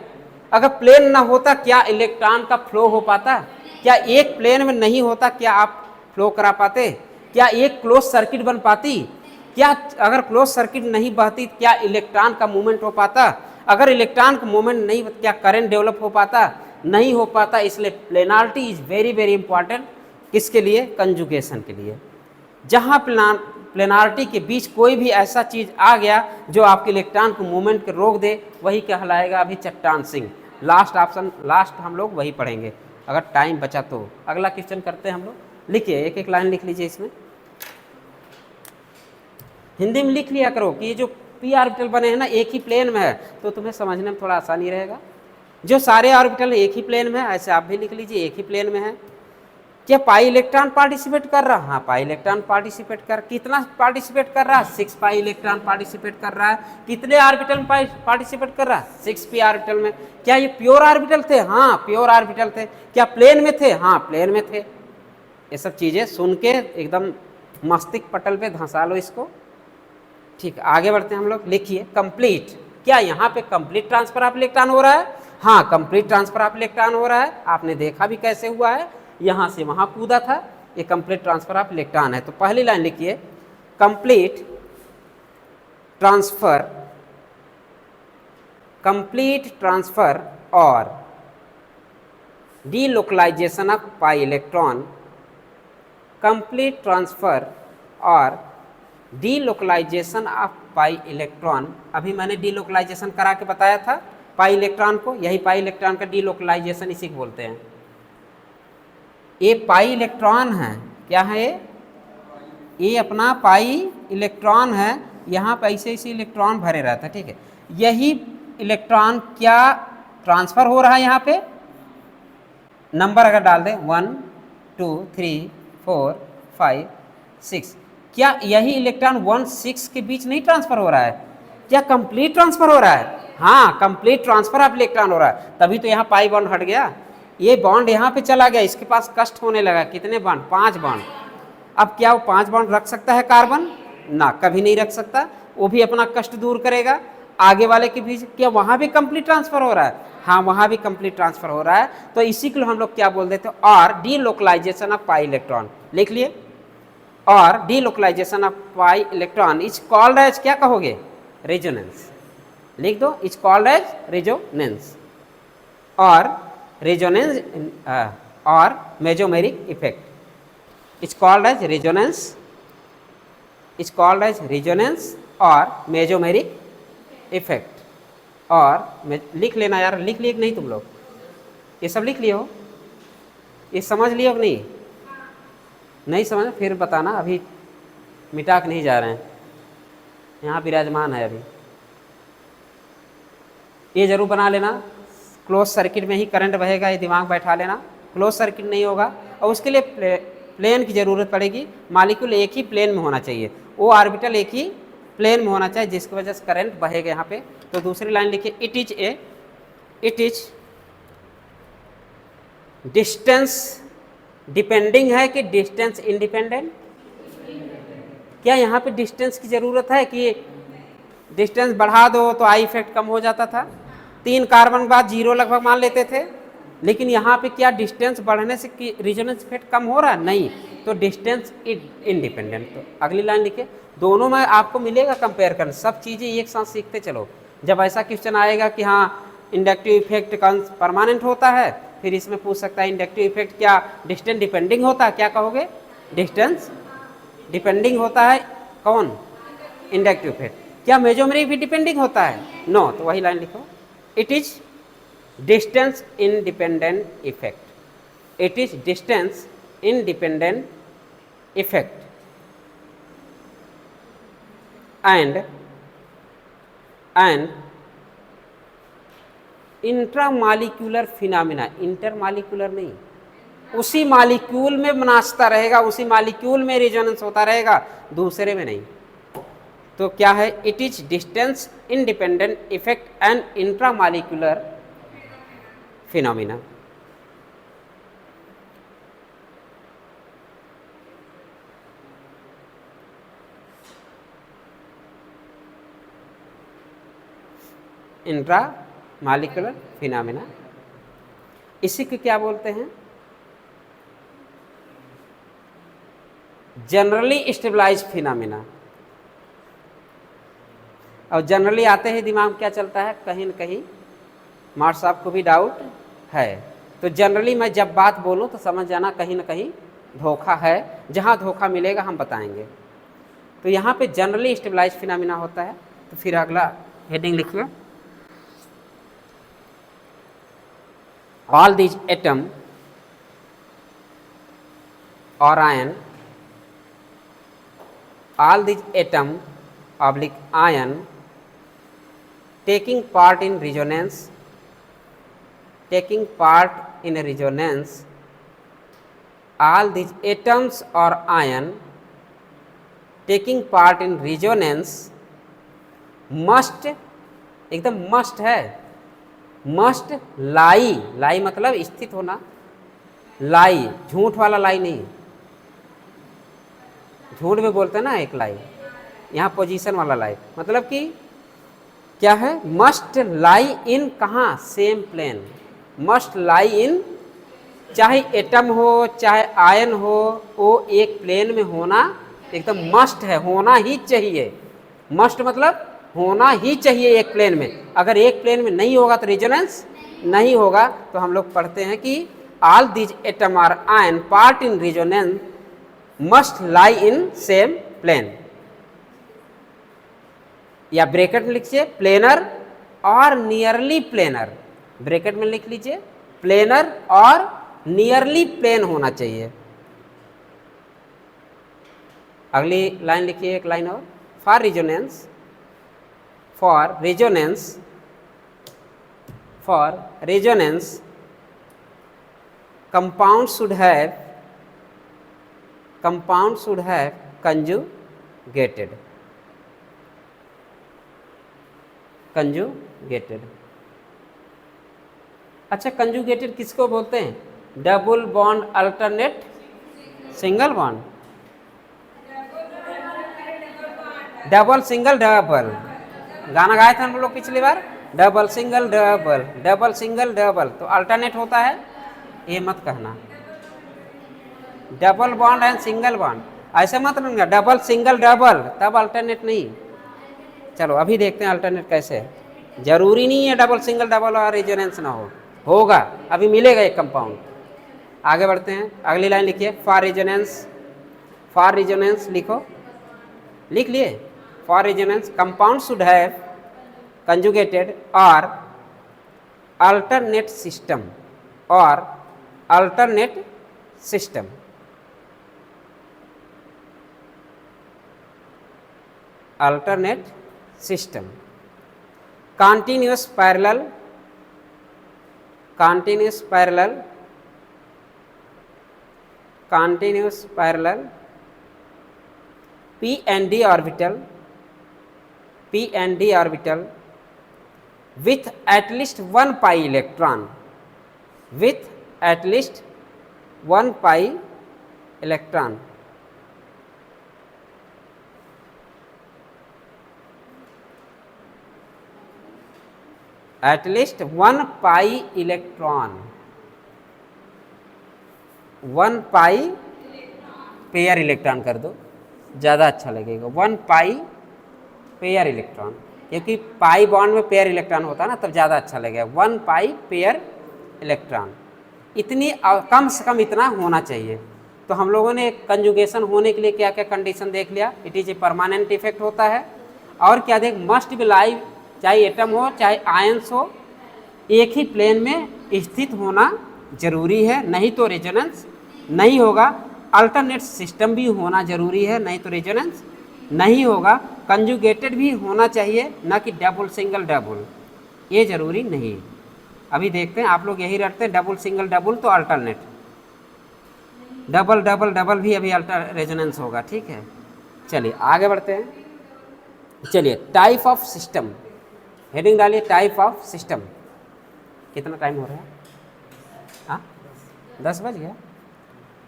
Speaker 1: अगर प्लेन ना होता क्या इलेक्ट्रॉन का फ्लो हो पाता? क्या एक प्लेन में नहीं होता क्या आप फ्लो करा पाते? क्या एक क्लोज सर्किट बन पाती? क्या अगर क्लोज सर्किट नहीं बहती क्या इलेक्ट्रॉन का मूवमेंट हो पाता? अगर इलेक्ट्रॉन का मूवमेंट नहीं क्या करंट डेवलप हो पाता? नहीं हो पाता। इसलिए प्लेनारिटी इज वेरी वेरी इंपॉर्टेंट। किसके लिए? कंजुगेशन के लिए। जहां प्लेनारिटी के बीच कोई भी ऐसा चीज आ गया जो आपके इलेक्ट्रॉन को मूवमेंट को रोक दे, वही कहलाएगा अभी चट्टान सिंह। लास्ट ऑप्शन, लास्ट हम लोग वही पढ़ेंगे अगर टाइम बचा तो। अगला क्वेश्चन करते हैं हम लोग। लिखिए, एक एक लाइन लिख लीजिए। इसमें हिंदी में लिख लिया करो कि ये जो पी ऑर्बिटल बने हैं ना एक ही प्लेन में है, तो तुम्हें समझने में थोड़ा आसानी रहेगा। जो सारे ऑर्बिटल एक ही प्लेन में है, ऐसे आप भी लिख लीजिए एक ही प्लेन में है। क्या पाई इलेक्ट्रॉन पार्टिसिपेट कर रहा? हाँ, पाई इलेक्ट्रॉन पार्टिसिपेट कर। कितना पार्टिसिपेट कर रहा है? 6 पाई इलेक्ट्रॉन पार्टिसिपेट कर रहा है। कितने ऑर्बिटल में पार्टिसिपेट कर रहा है? 6 पी ऑर्बिटल में। क्या ये प्योर ऑर्बिटल थे? हाँ, प्योर ऑर्बिटल थे। क्या प्लेन में थे? हाँ, प्लेन में थे। ये सब चीजें सुन के एकदम मस्तिष्क पटल पे धंसा लो इसको। ठीक, आगे बढ़ते हैं हम लोग। लिखिए, कंप्लीट। क्या यहाँ पे कंप्लीट ट्रांसफर ऑफ इलेक्ट्रॉन हो रहा है? हाँ, कंप्लीट ट्रांसफर ऑफ इलेक्ट्रॉन हो रहा है। आपने देखा भी कैसे हुआ है, यहाँ से वहाँ कूदा था। ये कंप्लीट ट्रांसफर ऑफ इलेक्ट्रॉन है। तो पहली लाइन लिखिए, कंप्लीट ट्रांसफर और delocalization of pi electron. Complete transfer और डीलोकलाइजेशन ऑफ पाई इलेक्ट्रॉन। अभी मैंने डीलोकलाइजेशन करा के बताया था पाई इलेक्ट्रॉन को। यही पाई इलेक्ट्रॉन का डीलोकलाइजेशन इसी को बोलते हैं। ये पाई इलेक्ट्रॉन है। क्या है ये अपना पाई इलेक्ट्रॉन है। यहाँ पे ऐसे ऐसे इलेक्ट्रॉन भरे रहता है। ठीक है, यही इलेक्ट्रॉन क्या ट्रांसफर हो रहा है? यहाँ पे नंबर अगर डाल दें 1 2 3 4 5 6, क्या यही इलेक्ट्रॉन 1 6 के बीच नहीं ट्रांसफर हो रहा है? क्या कंप्लीट ट्रांसफर हो रहा है? हाँ, कंप्लीट ट्रांसफर ऑफ इलेक्ट्रॉन हो रहा है। तभी तो यहाँ पाई बॉन्ड हट गया। ये बॉन्ड यहाँ पे चला गया, इसके पास कष्ट होने लगा। कितने बॉन्ड? 5 बॉन्ड। अब क्या वो 5 बॉन्ड रख सकता है कार्बन? ना, कभी नहीं रख सकता। वो भी अपना कष्ट दूर करेगा। आगे वाले के बीच क्या वहाँ भी कंप्लीट ट्रांसफर हो रहा है? हाँ, वहाँ भी कंप्लीट ट्रांसफर हो रहा है। तो इसी को हम लोग क्या बोल देते हैं? और डीलोकलाइजेशन ऑफ पाई इलेक्ट्रॉन। लिख लिए, और delocalization of pi electron is called as, क्या कहोगे? रेजोनेंस। लिख दो, इज कॉल्ड एज रेजोनेंस और रेजोनेंस और mesomeric effect. Is called as resonance, is called as resonance और मेजोमेरिक इफेक्ट। और लिख लेना यार, लिख लिए कि नहीं तुम लोग? ये सब लिख लिए हो? ये समझ लियो कि नहीं? नहीं समझ फिर बताना, अभी मिटा के नहीं जा रहे हैं, यहाँ विराजमान है अभी। ये जरूर बना लेना, क्लोज सर्किट में ही करंट बहेगा, ये दिमाग बैठा लेना। क्लोज सर्किट नहीं होगा और उसके लिए प्लेन की ज़रूरत पड़ेगी। मॉलिक्यूल एक ही प्लेन में होना चाहिए, वो ऑर्बिटल एक ही प्लेन में होना चाहिए, जिसकी वजह से करंट बहेगा यहाँ पे। तो दूसरी लाइन लिखिए, इट इज डिस्टेंस डिपेंडिंग है कि डिस्टेंस इंडिपेंडेंट? क्या यहाँ पे डिस्टेंस की ज़रूरत है कि डिस्टेंस बढ़ा दो तो आई इफेक्ट कम हो जाता था? 3 कार्बन के बाद 0 लगभग मान लेते थे। लेकिन यहाँ पे क्या डिस्टेंस बढ़ने से रेजोनेंस इफेक्ट कम हो रहा है? नहीं, तो डिस्टेंस इंडिपेंडेंट। तो अगली लाइन लिखिए, दोनों में आपको मिलेगा कंपेयर करना। सब चीज़ें एक साथ सीखते चलो। जब ऐसा क्वेश्चन आएगा कि हाँ इंडक्टिव इफेक्ट परमानेंट होता है, फिर इसमें पूछ सकता है इंडक्टिव इफेक्ट क्या डिस्टेंस डिपेंडिंग होता है? क्या कहोगे? डिस्टेंस डिपेंडिंग होता है। कौन? Inductive effect. क्या मेजोमेरिक भी डिपेंडिंग होता है? नो। तो वही लाइन लिखो, it is distance independent effect. It is distance independent effect and intramolecular phenomena. Intermolecular नहीं, उसी मॉलिक्यूल में नाचता रहेगा, उसी मॉलिक्यूल में रेजोनेंस होता रहेगा, दूसरे में नहीं। तो क्या है? It is distance independent effect and intramolecular phenomena. Intramolecular phenomena. इसी को क्या बोलते हैं? Generally stabilize phenomena. और जनरली आते ही दिमाग में क्या चलता है? कहीं न कहीं मार्क्स साहब को भी डाउट है, तो जनरली मैं जब बात बोलूं तो समझ जाना कहीं ना कहीं धोखा है। जहां धोखा मिलेगा हम बताएंगे। तो यहाँ पे जनरली स्टेबलाइज फिनोमेना होता है। तो फिर अगला हेडिंग लिखिए, ऑल दीज एटम और ion, all these atom oblique ion taking part in resonance, all these atoms or ion taking part in resonance must, एकदम मस्ट है, मस्ट लाई मतलब स्थित होना, लाई झूठ वाला लाई नहीं, झूठ में बोलते हैं ना एक लाई, यहाँ पोजीशन वाला लाई, मतलब कि क्या है? मस्ट लाई इन, कहाँ? Same plane. Must lie in, चाहे एटम हो चाहे आयन हो, वो एक प्लेन में होना एकदम मस्ट है, होना ही चाहिए। मस्ट मतलब होना ही चाहिए एक प्लेन में। अगर एक प्लेन में नहीं होगा तो रेजोनेंस नहीं होगा। तो हम लोग पढ़ते हैं कि all these atom or ion part in resonance must lie in same plane, या ब्रैकेट में लिखिए प्लेनर और नियरली प्लेनर, ब्रैकेट में लिख लीजिए प्लेनर और नियरली प्लेन होना चाहिए। अगली लाइन लिखिए, एक लाइन और, for resonance compound should have conjugated. अच्छा, कंजुगेटेड किसको बोलते हैं? Double bond alternate single bond, double single double, गाना गाए थे हम लोग पिछली बार, double single double, double single double, तो अल्टरनेट होता है, ये मत कहना। Double bond and single bond ऐसे मत लेना, डबल सिंगल डबल तब अल्टरनेट नहीं। चलो अभी देखते हैं अल्टरनेट कैसे है। जरूरी नहीं है डबल सिंगल डबल और रेजोनेंस ना होगा, अभी मिलेगा एक कंपाउंड। आगे बढ़ते हैं, अगली लाइन लिखिए, फॉर रेजोनेंस लिखो, लिख लिए, for resonance compound should have conjugated और alternate system, continuous parallel p and d orbital with at least one pi electron, at least one pi electron, one pi pair electron कर दो, ज़्यादा अच्छा लगेगा, one pi pair electron, क्योंकि pi bond में pair electron होता है ना, तब ज़्यादा अच्छा लगेगा, वन पाई पेयर इलेक्ट्रॉन। इतनी कम से कम इतना होना चाहिए। तो हम लोगों ने कंजुगेशन होने के लिए क्या क्या कंडीशन देख लिया। It is a permanent effect होता है, और क्या देख, मस्ट बी लाई, चाहे एटम हो चाहे आयंस हो, एक ही प्लेन में स्थित होना जरूरी है, नहीं तो रेजोनेंस नहीं होगा। अल्टरनेट सिस्टम भी होना जरूरी है, नहीं तो रेजोनेंस नहीं होगा। कंजुगेटेड भी होना चाहिए, ना कि डबल सिंगल डबल, ये जरूरी नहीं। अभी देखते हैं, आप लोग यही रखते हैं डबल सिंगल डबल तो अल्टरनेट, डबल डबल डबल भी अभी रेजोनेंस होगा, ठीक है। चलिए आगे बढ़ते हैं। चलिए टाइप ऑफ सिस्टम, हेडिंग डालिए टाइप ऑफ सिस्टम। कितना टाइम हो रहा है? हाँ 10 बज गया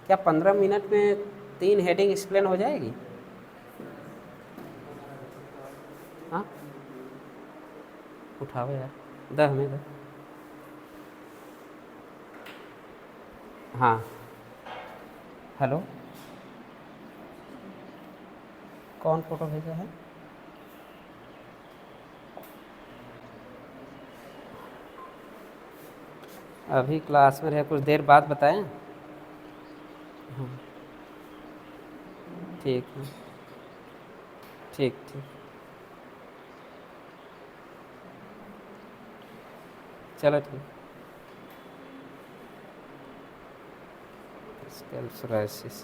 Speaker 1: क्या? 15 मिनट में 3 हेडिंग एक्सप्लेन हो जाएगी? हाँ उठाओ यार, 10 में 10 हाँ, हेलो, कौन फोटो भेजा है? अभी क्लास में रहे, कुछ देर बाद बताएं। हाँ, ठीक है, ठीक ठीक, चलो ठीक। स्केल्सोराइसिस,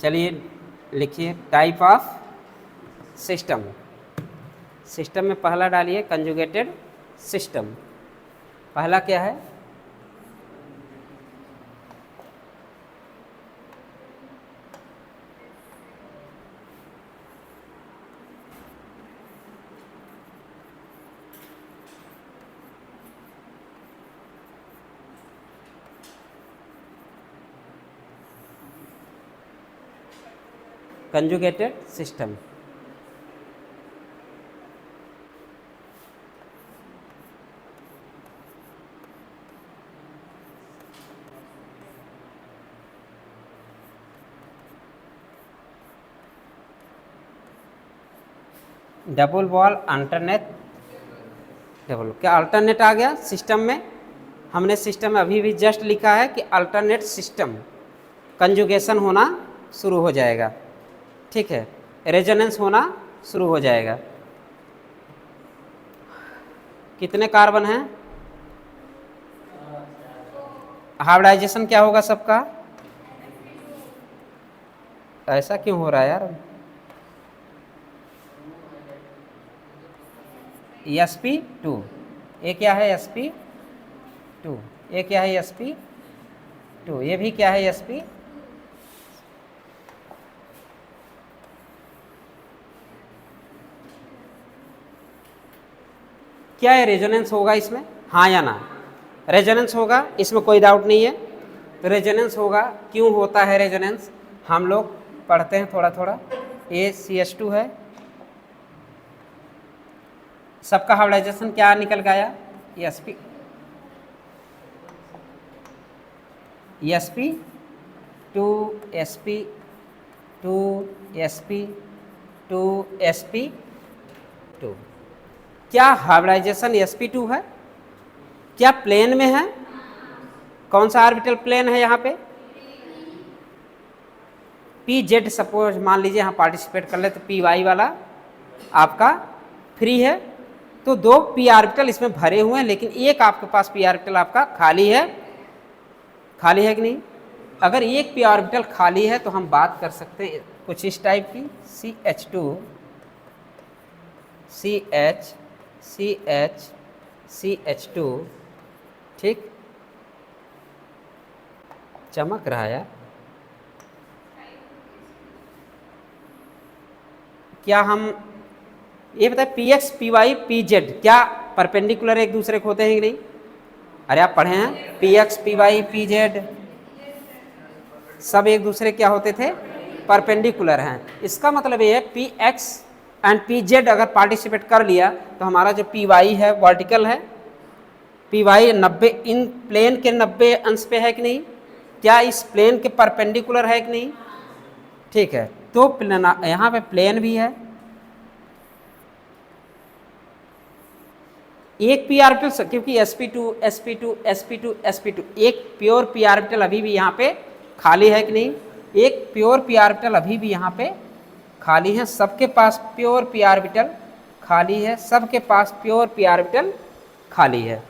Speaker 1: चलिए लिखिए टाइप ऑफ सिस्टम। सिस्टम में पहला डालिए कंजुगेटेड सिस्टम। पहला क्या है? Conjugated system. Double wall alternate double, क्या अल्टरनेट आ गया सिस्टम में? हमने सिस्टम में अभी भी जस्ट लिखा है कि अल्टरनेट सिस्टम, कंजुगेशन होना शुरू हो जाएगा, ठीक है, रेजोनेंस होना शुरू हो जाएगा। कितने कार्बन हैं? हाइब्रिडाइजेशन क्या होगा सबका? ऐसा क्यों हो रहा है यार? sp2, ये क्या है sp2, ये क्या है sp2, ये भी क्या है sp, क्या है? रेजोनेंस होगा इसमें, हाँ या ना? रेजोनेंस होगा, इसमें कोई डाउट नहीं है। तो रेजोनेंस होगा, क्यों होता है रेजोनेंस? हम लोग पढ़ते हैं थोड़ा थोड़ा। ACH2 है, सबका हाइब्रिडाइजेशन क्या निकल गया? sp2 sp2 sp2 sp2। क्या हाइब्रिडाइजेशन sp2 है? क्या प्लेन में है? कौन सा ऑर्बिटल प्लेन है यहाँ पे? pz, सपोज मान लीजिए यहाँ पार्टिसिपेट कर ले तो py वाला आपका फ्री है, तो 2 p ऑर्बिटल इसमें भरे हुए हैं, लेकिन एक आपके पास p ऑर्बिटल आपका खाली है। खाली है कि नहीं? अगर एक p ऑर्बिटल खाली है तो हम बात कर सकते हैं कुछ इस टाइप की, CH2 CH CH CH2, ठीक, चमक रहा है यार। क्या हम ये बताए PX PY PZ क्या परपेंडिकुलर एक दूसरे को होते हैं कि नहीं? अरे आप पढ़े हैं, PX PY PZ सब एक दूसरे क्या होते थे? परपेंडिकुलर हैं। इसका मतलब ये है PX एंड PZ अगर पार्टिसिपेट कर लिया तो हमारा जो PY है वर्टिकल है, PY 90 इन प्लेन के 90 अंश पे है कि नहीं? क्या इस प्लेन के परपेंडिकुलर है कि नहीं? ठीक है, तो यहाँ पे प्लेन भी है। एक p ऑर्बिटल, क्योंकि sp2 sp2 sp2 sp2 एक प्योर p ऑर्बिटल अभी भी यहाँ पे खाली है कि नहीं? एक प्योर p ऑर्बिटल अभी भी यहाँ पे खाली है। सबके पास प्योर p ऑर्बिटल खाली है, सबके पास प्योर p ऑर्बिटल खाली है।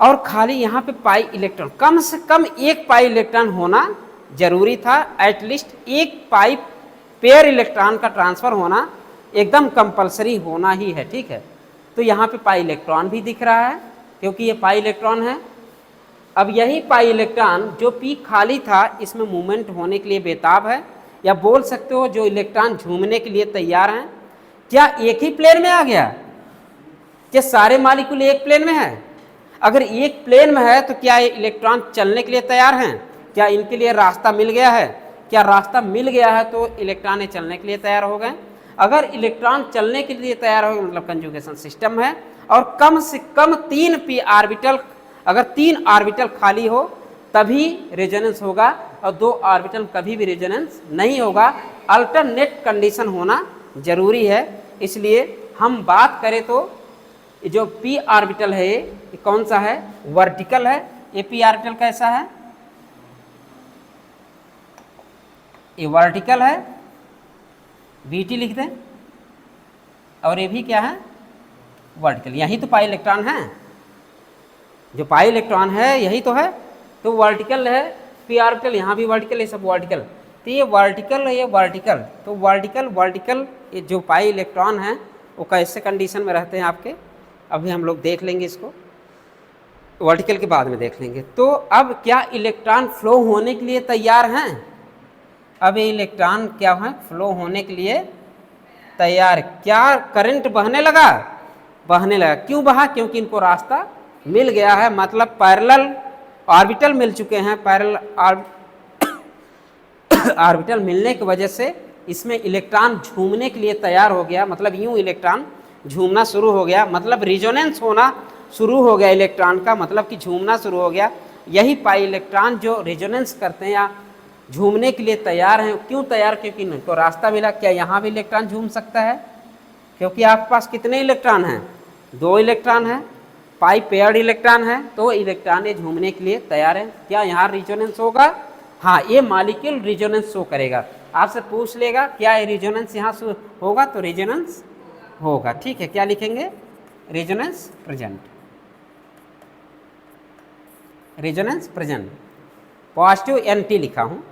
Speaker 1: और खाली यहाँ पे पाई इलेक्ट्रॉन, कम से कम एक पाई इलेक्ट्रॉन होना जरूरी था। एटलीस्ट एक पाई पेयर इलेक्ट्रॉन का ट्रांसफर होना एकदम कंपलसरी होना ही है, ठीक है। तो यहाँ पे पाई इलेक्ट्रॉन भी दिख रहा है क्योंकि ये पाई इलेक्ट्रॉन है। अब यही पाई इलेक्ट्रॉन जो पी खाली था इसमें मूवमेंट होने के लिए बेताब है, या बोल सकते हो जो इलेक्ट्रॉन झूमने के लिए तैयार हैं। क्या एक ही प्लेन में आ गया? क्या सारे मॉलिक्यूल एक प्लेन में है? अगर एक प्लेन में है तो क्या ये इलेक्ट्रॉन चलने के लिए तैयार हैं? क्या इनके लिए रास्ता मिल गया है? क्या रास्ता मिल गया है तो इलेक्ट्रॉन चलने के लिए तैयार हो गए। अगर इलेक्ट्रॉन चलने के लिए तैयार हो गए मतलब कंजुगेशन सिस्टम है। और कम से कम 3 p ऑर्बिटल, अगर 3 ऑर्बिटल खाली हो तभी रेजोनेंस होगा, और 2 ऑर्बिटल कभी भी रेजोनेंस नहीं होगा। अल्टरनेट कंडीशन होना जरूरी है। इसलिए हम बात करें तो जो p ऑर्बिटल है ये कौन सा है, वर्टिकल है। ये p ऑर्बिटल कैसा है, ये वर्टिकल है, Vt लिख दें, और ये भी क्या है, वर्टिकल। यही तो पाई इलेक्ट्रॉन है, जो पाई इलेक्ट्रॉन है यही तो है, तो वर्टिकल है। p ऑर्बिटल यहाँ भी वर्टिकल, ये सब वर्टिकल, तो ये वर्टिकल है, ये वर्टिकल। तो वर्टिकल ये जो पाई इलेक्ट्रॉन है वो कैसे कंडीशन में रहते हैं आपके, अभी हम लोग देख लेंगे इसको, वर्टिकल के बाद में देख लेंगे। तो अब क्या इलेक्ट्रॉन फ्लो होने के लिए तैयार हैं, अब ये इलेक्ट्रॉन क्या है, फ्लो होने के लिए तैयार। क्या करंट बहने लगा, बहने लगा। क्यों बहा, क्योंकि इनको रास्ता मिल गया है, मतलब पैरेलल ऑर्बिटल मिल चुके हैं। पैरेलल ऑर्बिटल मिलने की वजह से इसमें इलेक्ट्रॉन झूमने के लिए तैयार हो गया, मतलब यूं इलेक्ट्रॉन झूमना शुरू हो गया, मतलब रिजोनेंस होना शुरू हो गया इलेक्ट्रॉन का, मतलब कि झूमना शुरू हो गया। यही पाई इलेक्ट्रॉन जो रिजोनेंस करते हैं या झूमने के लिए तैयार हैं। क्यों तैयार, क्योंकि इनको रास्ता मिला। क्या यहाँ भी इलेक्ट्रॉन झूम सकता है, क्योंकि आपके पास कितने इलेक्ट्रॉन हैं, 2 इलेक्ट्रॉन हैं, पाई पेयर्ड इलेक्ट्रॉन है, तो इलेक्ट्रॉन ये झूमने के लिए तैयार है। क्या यहाँ रिजोनेंस होगा, हाँ ये मॉलिक्यूल रिजोनेंस शो करेगा। आपसे पूछ लेगा क्या ये रिजोनेंस यहाँ होगा, तो रिजोनेंस होगा। ठीक है, क्या लिखेंगे, resonance present, resonance present. Positive NT लिखा हूँ,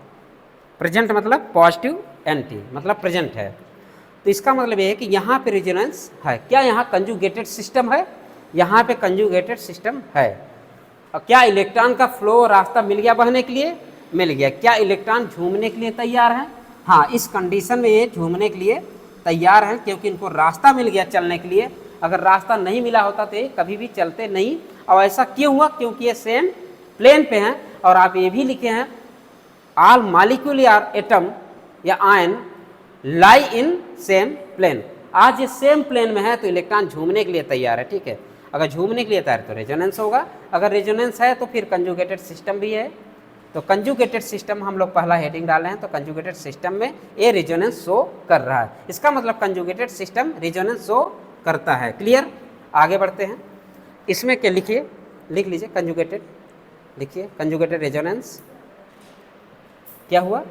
Speaker 1: प्रेजेंट मतलब पॉजिटिव NT मतलब प्रेजेंट है। तो इसका मतलब ये है कि यहाँ पे रिजोनेंस है। क्या यहाँ कंजुगेटेड सिस्टम है, यहाँ पे कंजुगेटेड सिस्टम है। और क्या इलेक्ट्रॉन का फ्लो रास्ता मिल गया बहने के लिए, मिल गया। क्या इलेक्ट्रॉन झूमने के लिए तैयार है, हाँ इस कंडीशन में ये झूमने के लिए तैयार है, क्योंकि इनको रास्ता मिल गया चलने के लिए। अगर रास्ता नहीं मिला होता तो ये कभी भी चलते नहीं। और ऐसा क्यों हुआ, क्योंकि ये सेम प्लेन पे हैं। और आप ये भी लिखे हैं, ऑल मॉलिक्यूल आर एटम या ion lie in same plane. आज ये सेम प्लेन में है तो इलेक्ट्रॉन झूमने के लिए तैयार है। ठीक है, अगर झूमने के लिए तैयार है तो रेजोनेंस होगा, अगर रेजोनेंस है तो फिर कंजुगेटेड सिस्टम भी है। तो कंजुगेटेड सिस्टम हम लोग पहला हेडिंग डाले हैं, तो कंजुगेटेड सिस्टम में ये रेजोनेंस शो कर रहा है। इसका मतलब कंजुगेटेड सिस्टम रेजोनेंस शो करता है। क्लियर, आगे बढ़ते हैं। इसमें क्या लिखिए, लिख लीजिए कंजुगेटेड, लिखिए कंजुगेटेड रेजोनेंस क्या हुआ,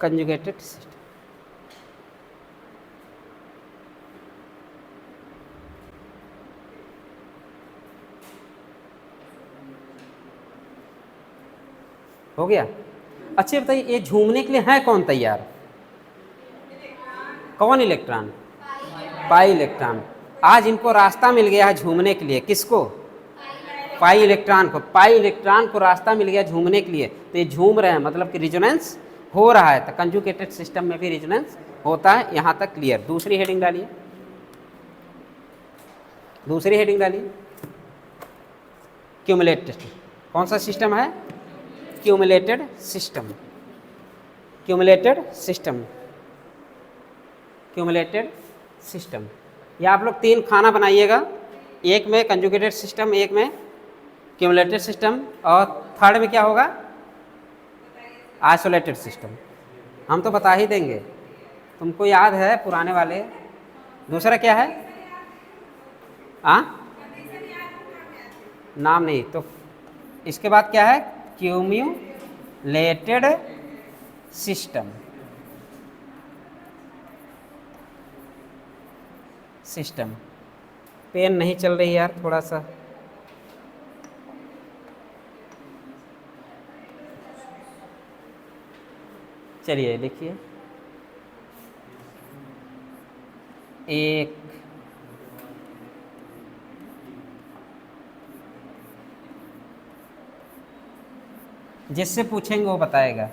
Speaker 1: कंजुगेटेड सिस्टम। हो गया। अच्छा बताइए, ये झूमने के लिए है कौन तैयार, कौन इलेक्ट्रॉन, पाई इलेक्ट्रॉन। आज इनको रास्ता मिल गया है झूमने के लिए, किसको, पाई इलेक्ट्रॉन को। पाई इलेक्ट्रॉन को रास्ता मिल गया झूमने के लिए, तो ये झूम रहे हैं, मतलब कि रिजोनेंस हो रहा है। तो कंजुगेटेड सिस्टम में भी रिजोनेंस होता है। यहाँ तक क्लियर। दूसरी हेडिंग डालिए, दूसरी हेडिंग डालिए, क्यूमुलेटेड। कौन सा सिस्टम है, cumulated system, cumulated system, cumulated system. या आप लोग 3 खाना बनाइएगा, एक में कंजुगेटेड सिस्टम, एक में क्यूमुलेटेड सिस्टम, और थर्ड में क्या होगा, आइसोलेटेड सिस्टम। हम तो बता ही देंगे, तुमको याद है पुराने वाले। दूसरा क्या है, नाम नहीं, तो इसके बाद क्या है, क्यूमुलेटेड सिस्टम, सिस्टम। पेन नहीं चल रही यार, थोड़ा सा चलिए लिखिए। एक जिससे पूछेंगे वो बताएगा।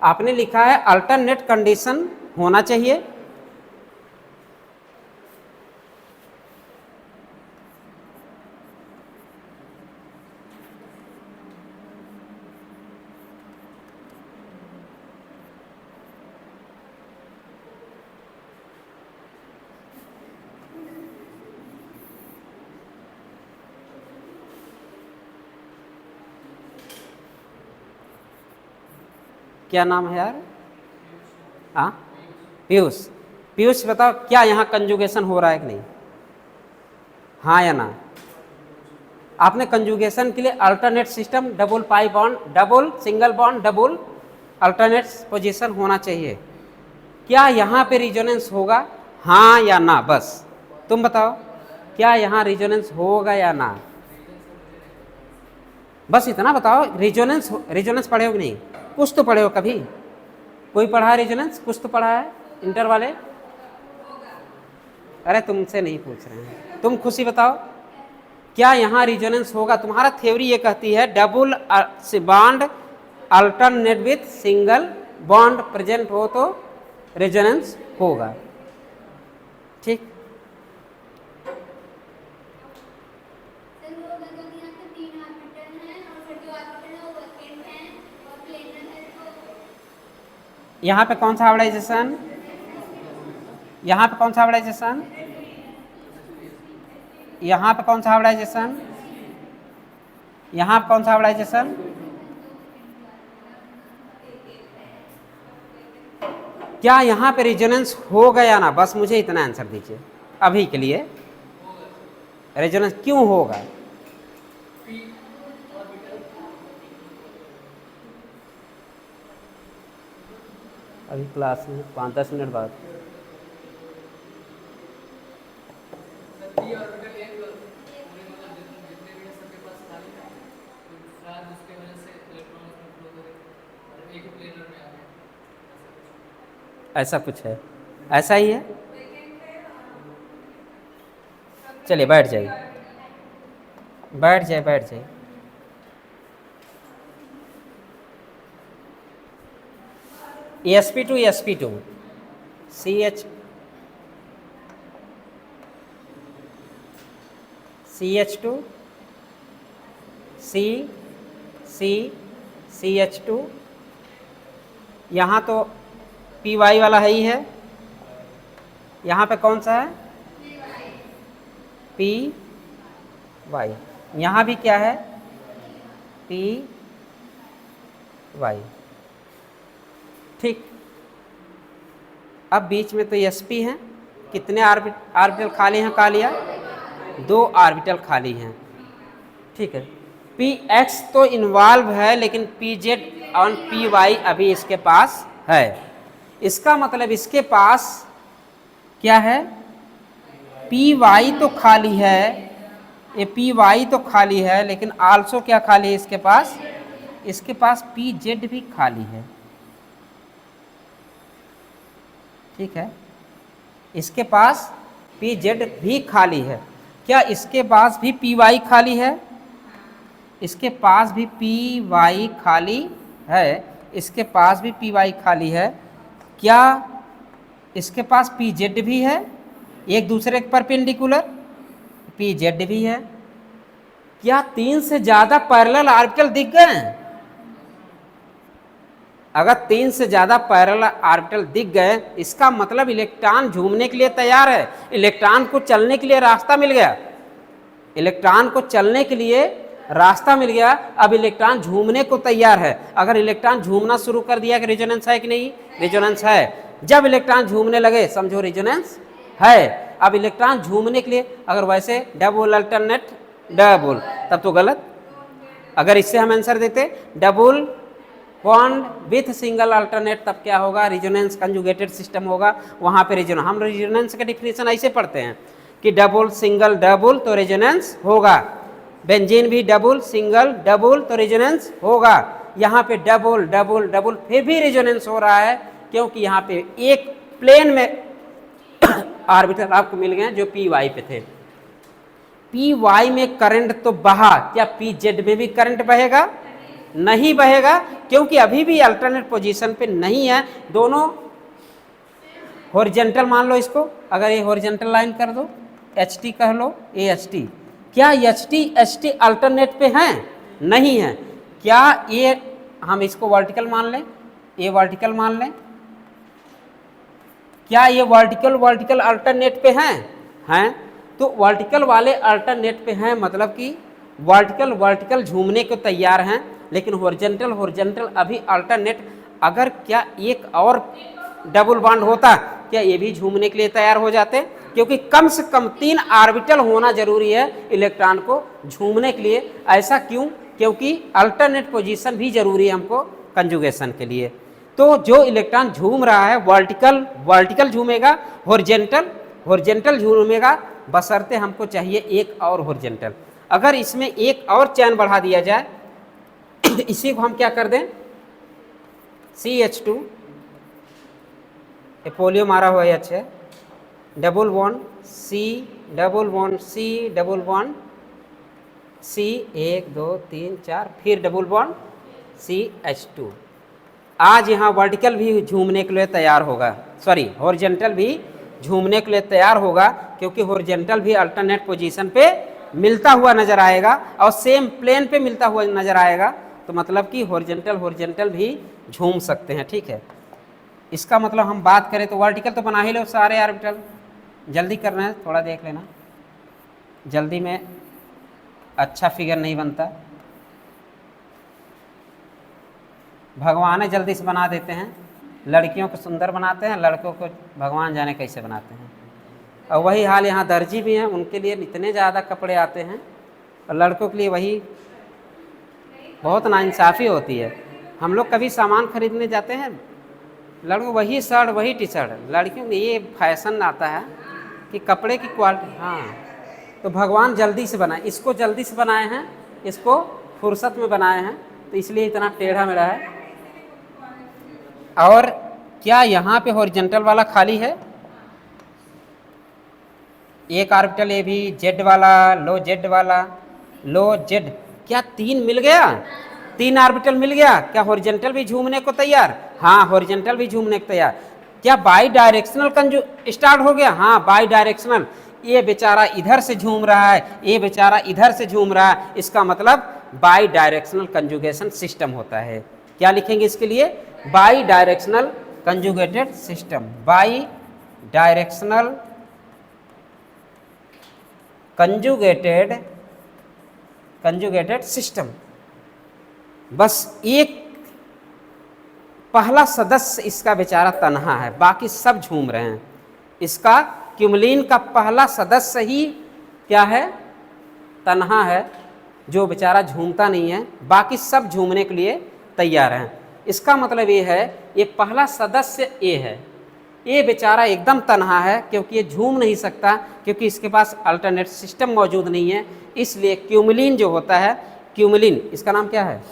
Speaker 1: आपने लिखा है अल्टरनेट कंडीशन होना चाहिए, क्या नाम है यार? हाँ, पीयूष। पीयूष बताओ, क्या यहाँ कंजुगेशन हो रहा है कि नहीं? हाँ या ना? आपने कंजुगेशन के लिए alternate system, double pi bond, double single bond, double alternate position होना चाहिए। क्या यहाँ पे रिजोनेंस होगा? हाँ या ना? बस तुम बताओ, क्या यहाँ रिजोनेंस होगा या ना? बस इतना बताओ। रिजोनेंस पढ़े हो कि नहीं? कुछ तो पढ़े हो कभी? कोई पढ़ा है रिजोनेंस? कुछ तो पढ़ा है इंटर वाले? अरे तुमसे नहीं पूछ रहे हैं, तुम खुशी बताओ, क्या यहाँ रिजोनेंस होगा? तुम्हारा थ्योरी ये कहती है double bond alternate with single bond present हो तो रेजोनेंस होगा। ठीक, यहाँ पे कौन सा हाइब्रिडाइजेशन? यहाँ पे कौन सा हाइब्रिडाइजेशन? यहाँ पे कौन सा हाइब्रिडाइजेशन? यहाँ पे कौन सा हाइब्रिडाइजेशन? क्या यहाँ पे रेजोनेंस होगा या ना? बस मुझे इतना आंसर दीजिए अभी के लिए। रेजोनेंस क्यों होगा? अभी क्लास में 5-10 मिनट बाद। ऐसा कुछ है, ऐसा ही है। चलिए बैठ जाइए, बैठ जाइए, बैठ जाइए। sp2 sp2 ch ch2 ch2 यहाँ तो py वाला है ही है। यहाँ पे कौन सा है? py। यहाँ भी क्या है? py। ठीक, अब बीच में तो sp हैं। कितने ऑर्बिटल खाली हैं? कहा लिया 2 ऑर्बिटल खाली हैं। ठीक है, px तो इन्वॉल्व है, लेकिन pz और py अभी इसके पास है। इसका मतलब इसके पास क्या है? py तो खाली है, ये py तो खाली है, लेकिन आल्सो क्या खाली है इसके पास? इसके पास pz भी खाली है। ठीक है, इसके पास pz भी खाली है। क्या इसके पास भी py खाली है? इसके पास भी py खाली है, इसके पास भी py खाली है। क्या इसके पास pz भी है? एक दूसरे के परपेंडिकुलर pz भी है। क्या 3 से ज्यादा पैरेलल ऑर्बिटल दिख गए हैं? अगर 3 से ज्यादा पैरेलल ऑर्बिटल दिख गए, इसका मतलब इलेक्ट्रॉन झूमने के लिए तैयार है। इलेक्ट्रॉन को चलने के लिए रास्ता मिल गया। इलेक्ट्रॉन को चलने के लिए रास्ता मिल गया। अब इलेक्ट्रॉन झूमने को तैयार है। अगर इलेक्ट्रॉन झूमना शुरू कर दिया कि रेजोनेंस है कि नहीं? रेजोनेंस है। जब इलेक्ट्रॉन झूमने लगे समझो रेजोनेंस है। अब इलेक्ट्रॉन झूमने के लिए अगर वैसे डबल अल्टरनेट डबल, तब तो गलत। अगर इससे हम आंसर देते double bond with single alternate, तब क्या होगा? रेजोनेंस कंजुगेटेड सिस्टम होगा। वहां पे रेजोनेंस, हम रेजोनेंस का डिफिनेशन ऐसे पढ़ते हैं कि डबल सिंगल डबल तो रेजोनेंस होगा। बेंजीन भी डबल सिंगल डबल तो रेजोनेंस होगा। यहाँ पे डबल डबल डबल फिर भी रेजोनेंस हो रहा है, क्योंकि यहाँ पे एक प्लेन में ऑर्बिटल आपको मिल गए जो py पे थे। py में करंट तो बहा, क्या pz में भी करंट बहेगा? नहीं बहेगा, क्योंकि अभी भी अल्टरनेट पोजीशन पे नहीं है। दोनों हॉरिजॉन्टल मान लो इसको। अगर ये हॉरिजॉन्टल लाइन कर दो, ht कह लो, ये ht। क्या ht अल्टरनेट पे हैं? नहीं है। क्या ये हम इसको वर्टिकल मान लें, ये वर्टिकल मान लें? क्या ये वर्टिकल अल्टरनेट पे हैं? तो वर्टिकल वाले अल्टरनेट पे हैं, मतलब कि वर्टिकल झूमने को तैयार हैं, लेकिन हॉरिजॉन्टल अभी अल्टरनेट अगर क्या एक और डबल बॉन्ड होता, क्या ये भी झूमने के लिए तैयार हो जाते? क्योंकि कम से कम 3 ऑर्बिटल होना जरूरी है इलेक्ट्रॉन को झूमने के लिए। ऐसा क्यों? क्योंकि अल्टरनेट पोजीशन भी जरूरी है हमको कंजुगेशन के लिए। तो जो इलेक्ट्रॉन झूम रहा है वर्टिकल झूमेगा, हॉरिजॉन्टल झूमेगा, बशर्ते हमको चाहिए एक और हॉरिजॉन्टल। अगर इसमें एक और चैन बढ़ा दिया जाए इसी को हम क्या कर दें, CH2, ये पोलियो मारा हुआ है अच्छे, double bond C, double bond C, double bond C, 1 2 3 4, फिर डबल बॉन्ड CH2। आज यहाँ वर्टिकल भी झूमने के लिए तैयार होगा, सॉरी हॉरिजॉन्टल भी झूमने के लिए तैयार होगा, क्योंकि हॉरिजॉन्टल भी अल्टरनेट पोजीशन पे मिलता हुआ नजर आएगा और सेम प्लेन पे मिलता हुआ नजर आएगा। तो मतलब कि हॉरिजॉन्टल भी झूम सकते हैं। ठीक है, इसका मतलब हम बात करें तो वर्टिकल तो बना ही लो सारे ऑर्बिटल। जल्दी करना है, थोड़ा देख लेना, जल्दी में अच्छा फिगर नहीं बनता। भगवान है जल्दी से बना देते हैं, लड़कियों को सुंदर बनाते हैं, लड़कों को भगवान जाने कैसे बनाते हैं। और वही हाल यहाँ दर्जी भी हैं, उनके लिए इतने ज़्यादा कपड़े आते हैं और लड़कों के लिए वही बहुत नाइंसाफ़ी होती है। हम लोग कभी सामान खरीदने जाते हैं, लड़कों वही शर्ट वही टी शर्ट, लड़कियों में ये फैशन आता है कि कपड़े की क्वालिटी। हाँ, तो भगवान जल्दी से बनाए, इसको जल्दी से बनाए हैं, इसको फुर्सत में बनाए हैं, तो इसलिए इतना टेढ़ा मेढ़ा है। और क्या यहाँ पे हॉरिजॉन्टल वाला खाली है? एक ऑर्बिटल ये भी जेड वाला, लो जेड वाला, लो जेड, क्या 3 मिल गया? 3 ऑर्बिटल मिल गया। क्या हॉरिजॉन्टल भी झूमने को तैयार? हाँ, हॉरिजॉन्टल भी झूमने को तैयार। क्या बाई डायरेक्शनल स्टार्ट हो गया? हाँ, बाई डायरेक्शनल। ये बेचारा इधर से झूम रहा है, ये बेचारा इधर से झूम रहा है, इसका मतलब बाई डायरेक्शनल कंजुगेशन सिस्टम होता है। क्या लिखेंगे इसके लिए? By directional conjugated system, by directional conjugated system. बस एक पहला सदस्य इसका बेचारा तन्हा है, बाकी सब झूम रहे हैं। इसका क्यूमलिन का पहला सदस्य ही क्या है? तन्हा है, जो बेचारा झूमता नहीं है, बाकी सब झूमने के लिए तैयार हैं। इसका मतलब ये है, ये पहला सदस्य ए है, ये बेचारा एकदम तन्हा है, क्योंकि ये झूम नहीं सकता, क्योंकि इसके पास अल्टरनेट सिस्टम मौजूद नहीं है। इसलिए क्यूमलिन जो होता है, क्यूमलिन, इसका नाम क्या है?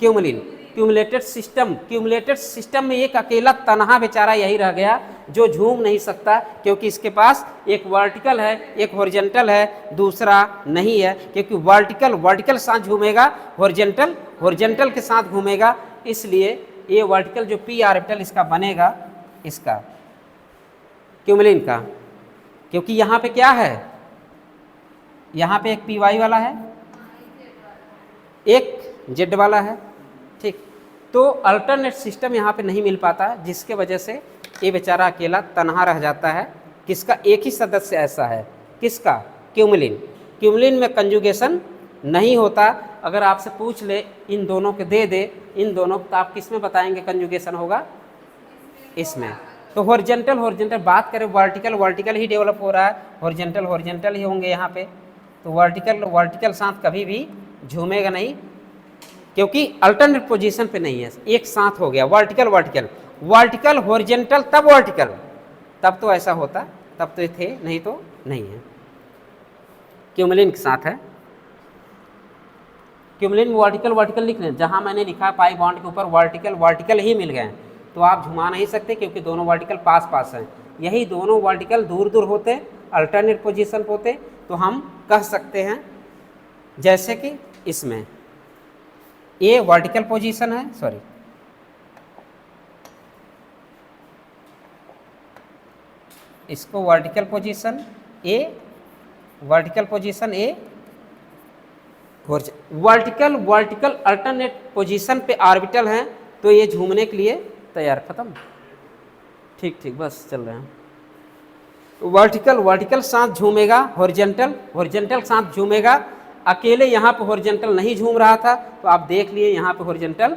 Speaker 1: क्यूमलिन, क्यूमुलेटेड सिस्टम में एक अकेला तन्हा बेचारा यही रह गया जो झूम नहीं सकता, क्योंकि इसके पास एक वर्टिकल है, एक हॉरिजॉन्टल है, दूसरा नहीं है। क्योंकि वर्टिकल साथ झूमेगा, हॉरिजॉन्टल के साथ घूमेगा, इसलिए ये वर्टिकल जो पी ऑर्बिटल इसका बनेगा, इसका क्यूमलिन का। क्योंकि यहाँ पे क्या है? यहाँ पे एक पी वाई वाला है, एक जेड वाला है। ठीक, तो अल्टरनेट सिस्टम यहाँ पे नहीं मिल पाता, जिसके वजह से ये बेचारा अकेला तन्हा रह जाता है। किसका? एक ही सदस्य ऐसा है, किसका? क्यूमलिन में कंजुगेशन नहीं होता। अगर आपसे पूछ ले इन दोनों के दे दे, इन दोनों तो आप किस में बताएंगे कंजुगेशन होगा? इसमें। तो हॉरिजॉन्टल बात करें, वर्टिकल ही डेवलप हो रहा है, हॉरिजॉन्टल ही होंगे यहाँ पे। तो वर्टिकल साथ कभी भी झूमेगा नहीं, क्योंकि अल्टरनेट पोजीशन पे नहीं है, एक साथ हो गया वर्टिकल हॉरिजॉन्टल, तब वर्टिकल, तब तो ऐसा होता, तब तो थे, नहीं तो नहीं है। क्यूमलिन के साथ है, क्यूमलिन वर्टिकल लिख लें। जहाँ मैंने लिखा पाई बॉन्ड के ऊपर वर्टिकल ही मिल गए, तो आप झुमा नहीं सकते, क्योंकि दोनों वर्टिकल पास हैं। यही दोनों वर्टिकल दूर होते, अल्टरनेट पोजीशन होते, तो हम कह सकते हैं, जैसे कि इसमें ये वर्टिकल पोजीशन है, सॉरी इसको vertical position A, vertical alternate position पे ऑर्बिटल हैं, तो ये झूमने के लिए तैयार। खत्म। ठीक, बस चल रहे हैं। वर्टिकल साथ झूमेगा, हॉरिजॉन्टल साथ झूमेगा। अकेले यहाँ पे हॉरिजॉन्टल नहीं झूम रहा था, तो आप देख लिए यहाँ पे हॉरिजॉन्टल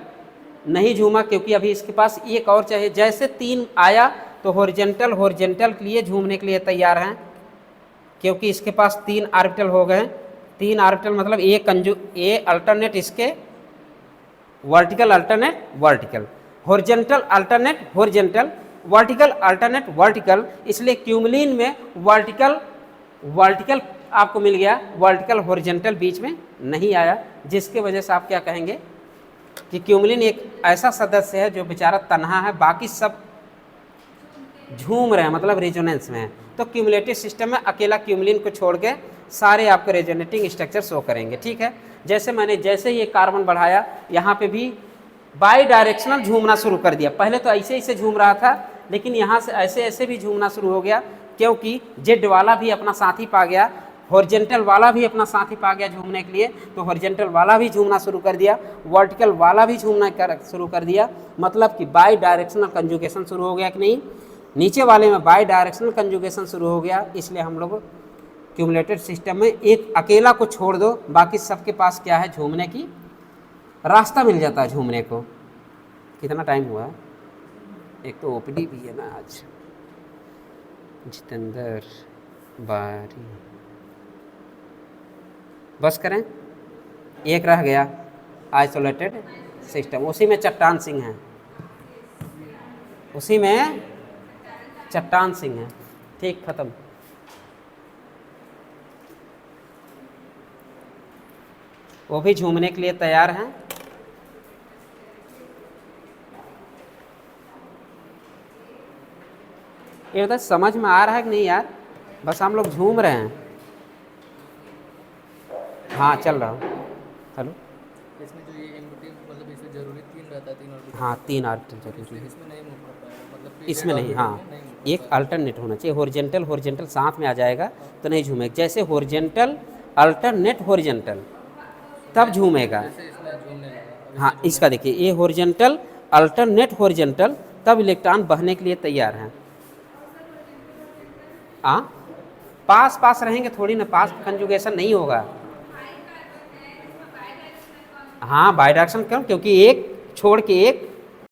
Speaker 1: नहीं झूमा क्योंकि अभी इसके पास एक और चाहिए। जैसे 3 आया तो हॉरिजेंटल हॉरिजेंटल के लिए झूमने के लिए तैयार हैं, क्योंकि इसके पास 3 ऑर्बिटल हो गए। 3 ऑर्बिटल मतलब ए अल्टरनेट इसके vertical alternate vertical, horizontal alternate horizontal, vertical alternate vertical. इसलिए क्यूमलिन में वर्टिकल वर्टिकल आपको मिल गया, वर्टिकल हॉरिजेंटल बीच में नहीं आया, जिसके वजह से आप क्या कहेंगे कि क्यूमलिन एक ऐसा सदस्य है जो बेचारा तन्हा है, बाकी सब झूम रहे हैं, मतलब रेजोनेंस में है। तो क्यूमुलेटिव सिस्टम में अकेला क्यूमलिन को छोड़ के सारे आपको रेजोनेटिंग स्ट्रक्चर शो करेंगे। ठीक है, जैसे ये कार्बन बढ़ाया, यहाँ पे भी बाई डायरेक्शनल झूमना शुरू कर दिया। पहले तो ऐसे ऐसे झूम रहा था, लेकिन यहाँ से ऐसे ऐसे भी झूमना शुरू हो गया, क्योंकि जेड वाला भी अपना साथी पा गया, हॉरिजेंटल वाला भी अपना साथी पा गया झूमने के लिए, तो हॉरिजेंटल वाला भी झूमना शुरू कर दिया, वर्टिकल वाला भी झूमना शुरू कर दिया। मतलब कि बाई डायरेक्शनल कंजुगेशन शुरू हो गया कि नहीं, नीचे वाले में बाई डायरेक्शनल कंजुगेशन शुरू हो गया। इसलिए हम लोग क्यूमुलेटेड सिस्टम में एक अकेला को छोड़ दो, बाकी सबके पास क्या है, झूमने की रास्ता मिल जाता है झूमने को। कितना टाइम हुआ है? एक तो ओपीडी भी है ना आज। जितेंद्र बारी, बस करें, एक रह गया आइसोलेटेड सिस्टम, उसी में चट्टान सिंह है, उसी में चट्टान सिंह है। ठीक, खत्म। वो भी झूमने के लिए तैयार हैं। ये बता समझ में आ रहा है कि नहीं यार? बस हम लोग झूम रहे हैं। हाँ, चल रहा हूँ। हेलो,
Speaker 3: इसमें जो ये एनोटेटिव मतलब इसमें जरूरी 3 रहता है, 3 ऑर्बिटल।
Speaker 1: हाँ, 3 ऑर्बिटल जरूरी है।
Speaker 3: इसमें नहीं मूव कर पाएगा, मतलब
Speaker 1: इसमें नहीं, हाँ, एक अल्टरनेट होना चाहिए। हॉरिजेंटल हॉरिजेंटल साथ में आ जाएगा तो नहीं झूमेगा। जैसे हॉरिजेंटल अल्टरनेट हॉरिजेंटल तब झूमेगा।
Speaker 3: इसमें झूमने लगा।
Speaker 1: हाँ, इसका देखिए, ये हॉरिजेंटल अल्टरनेट हॉरिजेंटल, तब इलेक्ट्रॉन बहने के लिए तैयार हैं। पास पास रहेंगे थोड़ी ना, पास कंजुगेशन नहीं होगा। हाँ, बाई डायरेक्शन क्यों? क्योंकि एक छोड़ के एक